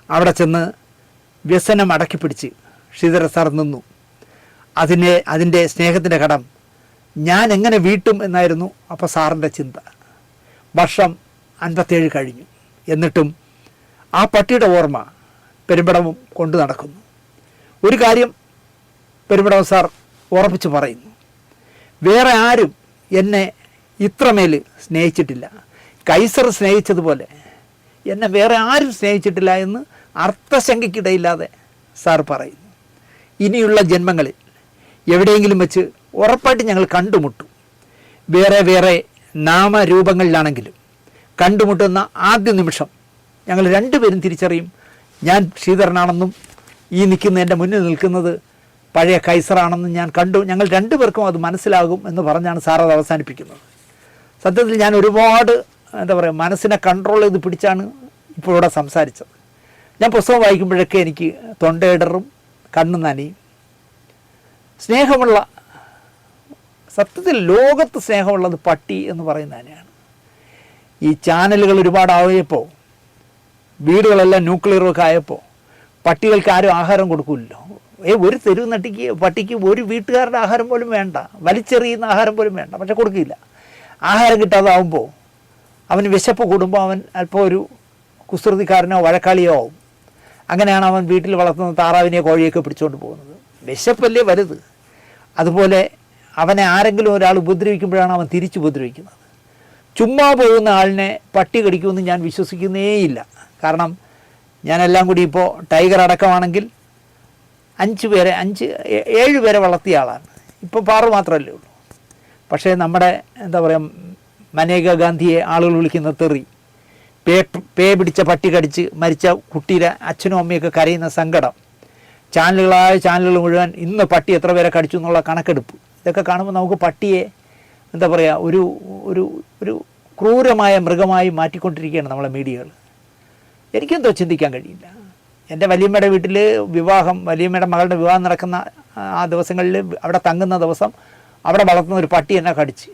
അവിടെ ചെന്ന് വ്യസനം അടക്കിപ്പിടിച്ച് ശ്രീധര സാർ നിന്നു. അതിൻ്റെ സ്നേഹത്തിൻ്റെ കടം ഞാൻ എങ്ങനെ വീട്ടും എന്നായിരുന്നു അപ്പോൾ സാറിൻ്റെ ചിന്ത. വർഷം 57 കഴിഞ്ഞു. എന്നിട്ടും ആ പട്ടിയുടെ ഓർമ്മ പെരുമ്പടവും കൊണ്ടു നടക്കുന്നു. ഒരു കാര്യം പെരുമ്പടവം സാർ ഉറപ്പിച്ച് പറയുന്നു, വേറെ ആരും എന്നെ ഇത്രമേൽ സ്നേഹിച്ചിട്ടില്ല, കൈസർ സ്നേഹിച്ചതുപോലെ എന്നെ വേറെ ആരും സ്നേഹിച്ചിട്ടില്ല എന്ന് അർത്ഥശങ്കയ്ക്കിടയില്ലാതെ സാർ പറയുന്നു. ഇനിയുള്ള ജന്മങ്ങളിൽ എവിടെയെങ്കിലും വെച്ച് ഉറപ്പായിട്ട് ഞങ്ങൾ കണ്ടുമുട്ടും. വേറെ നാമരൂപങ്ങളിലാണെങ്കിലും കണ്ടുമുട്ടുന്ന ആദ്യ നിമിഷം ഞങ്ങൾ രണ്ടുപേരും തിരിച്ചറിയും, ഞാൻ ശ്രീധരനാണെന്നും ഈ നിൽക്കുന്ന എൻ്റെ മുന്നിൽ നിൽക്കുന്നത് പഴയ കൈസറാണെന്നും ഞങ്ങൾ രണ്ടുപേർക്കും അത് മനസ്സിലാകും എന്ന് പറഞ്ഞാണ് സാർ അത് അവസാനിപ്പിക്കുന്നത്. സത്യത്തിൽ ഞാൻ ഒരുപാട് മനസ്സിനെ കൺട്രോൾ ചെയ്ത് പിടിച്ചാണ് ഇപ്പോൾ ഇവിടെ സംസാരിച്ചത്. ഞാൻ പുസ്തകം വായിക്കുമ്പോഴൊക്കെ എനിക്ക് തൊണ്ടയിടറും, കണ്ണു നനയും. സ്നേഹമുള്ള, സത്യത്തിൽ ലോകത്ത് സ്നേഹമുള്ളത് പട്ടി എന്ന് പറയുന്നതിനെയാണ്. ഈ ചാനലുകൾ ഒരുപാടായപ്പോൾ, വീടുകളെല്ലാം ന്യൂക്ലിയറൊക്കെ ആയപ്പോൾ പട്ടികൾക്ക് ആരും ആഹാരം കൊടുക്കില്ലല്ലോ. ഒരു തെരുവ് പട്ടിക്ക് ഒരു വീട്ടുകാരുടെ ആഹാരം പോലും വേണ്ട, വലിച്ചെറിയുന്ന ആഹാരം പോലും വേണ്ട, പക്ഷെ കൊടുക്കില്ല. ആഹാരം കിട്ടാതാവുമ്പോൾ അവന് വിശപ്പ് കൂടുമ്പോൾ അവൻ അല്പം ഒരു കുസൃതിക്കാരനോ വഴക്കാളിയോ ആവും. അങ്ങനെയാണ് അവൻ വീട്ടിൽ വളർത്തുന്ന താറാവിനെയോ കോഴിയൊക്കെ പിടിച്ചുകൊണ്ട് പോകുന്നത്. വിശപ്പല്ലേ വലുത്. അതുപോലെ അവനെ ആരെങ്കിലും ഒരാൾ ഉപദ്രവിക്കുമ്പോഴാണ് അവൻ തിരിച്ചുപദ്രവിക്കുന്നത്. ചുമ്മാ പോകുന്ന ആളിനെ പട്ടി കടിക്കുമെന്ന് ഞാൻ വിശ്വസിക്കുന്നേയില്ല. കാരണം ഞാനെല്ലാം കൂടി ഇപ്പോൾ ടൈഗർ അടക്കമാണെങ്കിൽ 7 പേരെ വളർത്തിയ ആളാണ്. ഇപ്പോൾ പാറു മാത്രമല്ലേ ഉള്ളൂ. പക്ഷേ നമ്മുടെ മനേക ഗാന്ധിയെ ആളുകൾ വിളിക്കുന്ന തെറി, പേ പിടിച്ച പട്ടി കടിച്ച് മരിച്ച കുട്ടിയുടെ അച്ഛനും അമ്മയൊക്കെ കരയുന്ന സങ്കടം, ചാനലുകൾ മുഴുവൻ ഇന്ന് പട്ടി എത്ര പേരെ കടിച്ചു എന്നുള്ള കണക്കെടുപ്പ്, ഇതൊക്കെ കാണുമ്പോൾ നമുക്ക് പട്ടിയെ ഒരു ഒരു ഒരു ക്രൂരമായ മൃഗമായി മാറ്റിക്കൊണ്ടിരിക്കുകയാണ് നമ്മളെ മീഡിയകൾ. എനിക്കെന്തോ ചിന്തിക്കാൻ കഴിയില്ല. എൻ്റെ വലിയമ്മയുടെ വീട്ടിൽ വലിയമ്മയുടെ മകളുടെ വിവാഹം നടക്കുന്ന ആ ദിവസങ്ങളിൽ അവിടെ തങ്ങുന്ന ദിവസം അവിടെ വളർത്തുന്ന ഒരു പട്ടി എന്നെ കടിച്ച്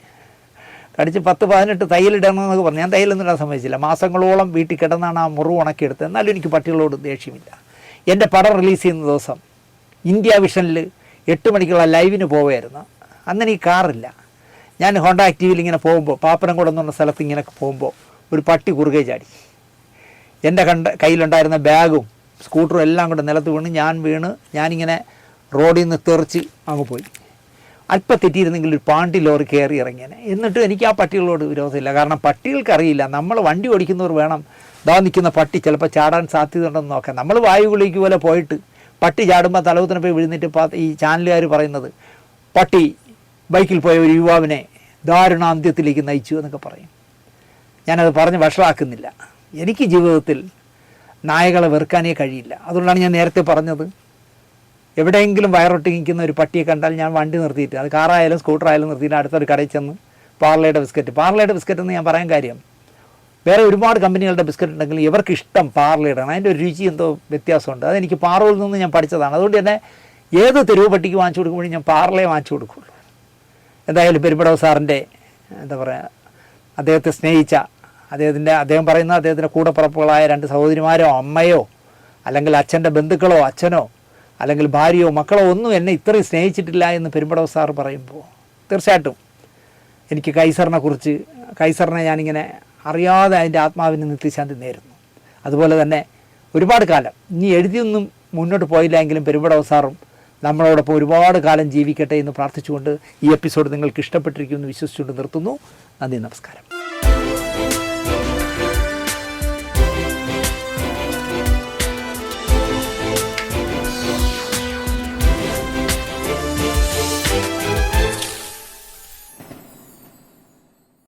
10-18 തയ്യലിടണമെന്നൊക്കെ പറഞ്ഞു. ഞാൻ തയ്യലൊന്നും ഇടാൻ സമ്മതിച്ചില്ല. മാസങ്ങളോളം വീട്ടിൽ കിടന്നാണ് ആ മുറിവ് ഉണക്കിയെടുത്തത്. എന്നാലും എനിക്ക് പട്ടികളോട് ദേഷ്യമില്ല. എൻ്റെ പടം റിലീസ് ചെയ്യുന്ന ദിവസം ഇന്ത്യ വിഷനിൽ 8 മണിക്കുള്ള ലൈവിന് പോവുമായിരുന്നു. അന്ന് എനിക്ക് കാറില്ല. ഞാൻ ഹോണ്ട ആക്റ്റീവിൽ ഇങ്ങനെ പോകുമ്പോൾ, പാപ്പനംകുളം എന്ന് പറഞ്ഞ സ്ഥലത്ത് ഇങ്ങനെ പോകുമ്പോൾ ഒരു പട്ടി കുറുകെ ചാടി. എൻ്റെ കയ്യിലുണ്ടായിരുന്ന ബാഗും സ്കൂട്ടറും എല്ലാം കൂടെ നിലത്ത് വീണ് ഞാനിങ്ങനെ റോഡിൽ നിന്ന് തെറിച്ച് അങ്ങ് പോയി. അല്പം തെറ്റിയിരുന്നെങ്കിൽ ഒരു പാണ്ടി ലോറി കയറി ഇറങ്ങിയേനെ. എന്നിട്ടും എനിക്ക് ആ പട്ടികളോട് വിരോധമില്ല. കാരണം പട്ടികൾക്കറിയില്ല നമ്മൾ വണ്ടി ഓടിക്കുന്നവർ വേണം ദാ നിൽക്കുന്ന പട്ടി ചിലപ്പോൾ ചാടാൻ സാധ്യതയുണ്ടെന്ന് നോക്കാം. നമ്മൾ വായു കുളിക്ക് പോലെ പോയിട്ട് പട്ടി ചാടുമ്പോൾ തലകുത്തിന് പോയി വിഴുന്നിട്ട് ഈ ചാനലുകാർ പറയുന്നത് പട്ടി ബൈക്കിൽ പോയ ഒരു യുവാവിനെ ദാരുണാന്ത്യത്തിലേക്ക് നയിച്ചു എന്നൊക്കെ പറയും. ഞാനത് പറഞ്ഞ് വഷളാക്കുന്നില്ല. എനിക്ക് ജീവിതത്തിൽ നായകളെ വെറുക്കാനേ കഴിയില്ല. അതുകൊണ്ടാണ് ഞാൻ നേരത്തെ പറഞ്ഞത്, എവിടെയെങ്കിലും വയറൊട്ടി നിൽക്കുന്ന ഒരു പട്ടിയെ കണ്ടാൽ ഞാൻ വണ്ടി നിർത്തിയിട്ട്, അത് കാറായാലും സ്കൂട്ടറായാലും നിർത്തിയിട്ട് അടുത്തൊരു കടയിൽ ചെന്ന് പാർലയുടെ ബിസ്ക്കറ്റ് എന്ന് ഞാൻ പറയാൻ കാര്യം, വേറെ ഒരുപാട് കമ്പനികളുടെ ബിസ്ക്കറ്റ് ഉണ്ടെങ്കിൽ ഇവർക്ക് ഇഷ്ടം പാർലയുടെ ആണ്. അതിൻ്റെ ഒരു രുചി എന്തോ വ്യത്യാസമുണ്ട്. അതെനിക്ക് പാർലയിൽ നിന്ന് ഞാൻ പഠിച്ചതാണ്. അതുകൊണ്ട് തന്നെ ഏത് തെരുവ് പട്ടിക്ക് വാങ്ങിച്ചു കൊടുക്കുമ്പോഴും ഞാൻ പാർലയെ വാങ്ങിച്ചു കൊടുക്കുള്ളൂ. എന്തായാലും പെരുമ്പടവ് സാറിൻ്റെ എന്താ പറയുക, അദ്ദേഹത്തെ സ്നേഹിച്ച അദ്ദേഹം പറയുന്ന അദ്ദേഹത്തിൻ്റെ കൂടപ്പുറപ്പുകളായ 2 സഹോദരിമാരോ അമ്മയോ അല്ലെങ്കിൽ അച്ഛൻ്റെ ബന്ധുക്കളോ അച്ഛനോ അല്ലെങ്കിൽ ഭാര്യയോ മക്കളോ ഒന്നും എന്നെ ഇത്രയും സ്നേഹിച്ചിട്ടില്ല എന്ന് പെരുമ്പടവ് സാർ പറയുമ്പോൾ തീർച്ചയായിട്ടും എനിക്ക് കൈസറിനെ ഞാനിങ്ങനെ അറിയാതെ അതിൻ്റെ ആത്മാവിന് നിത്യശാന്തി നേരുന്നു. അതുപോലെ തന്നെ ഒരുപാട് കാലം ഇനി എഴുതിയൊന്നും മുന്നോട്ട് പോയില്ലെങ്കിലും പെരുമ്പടവ് സാറും നമ്മളോടൊപ്പം ഒരുപാട് കാലം ജീവിക്കട്ടെ എന്ന് പ്രാർത്ഥിച്ചുകൊണ്ട് ഈ എപ്പിസോഡ് നിങ്ങൾക്ക് ഇഷ്ടപ്പെട്ടിരിക്കുമെന്ന് വിശ്വസിച്ചുകൊണ്ട് നിർത്തുന്നു. നന്ദി, നമസ്കാരം.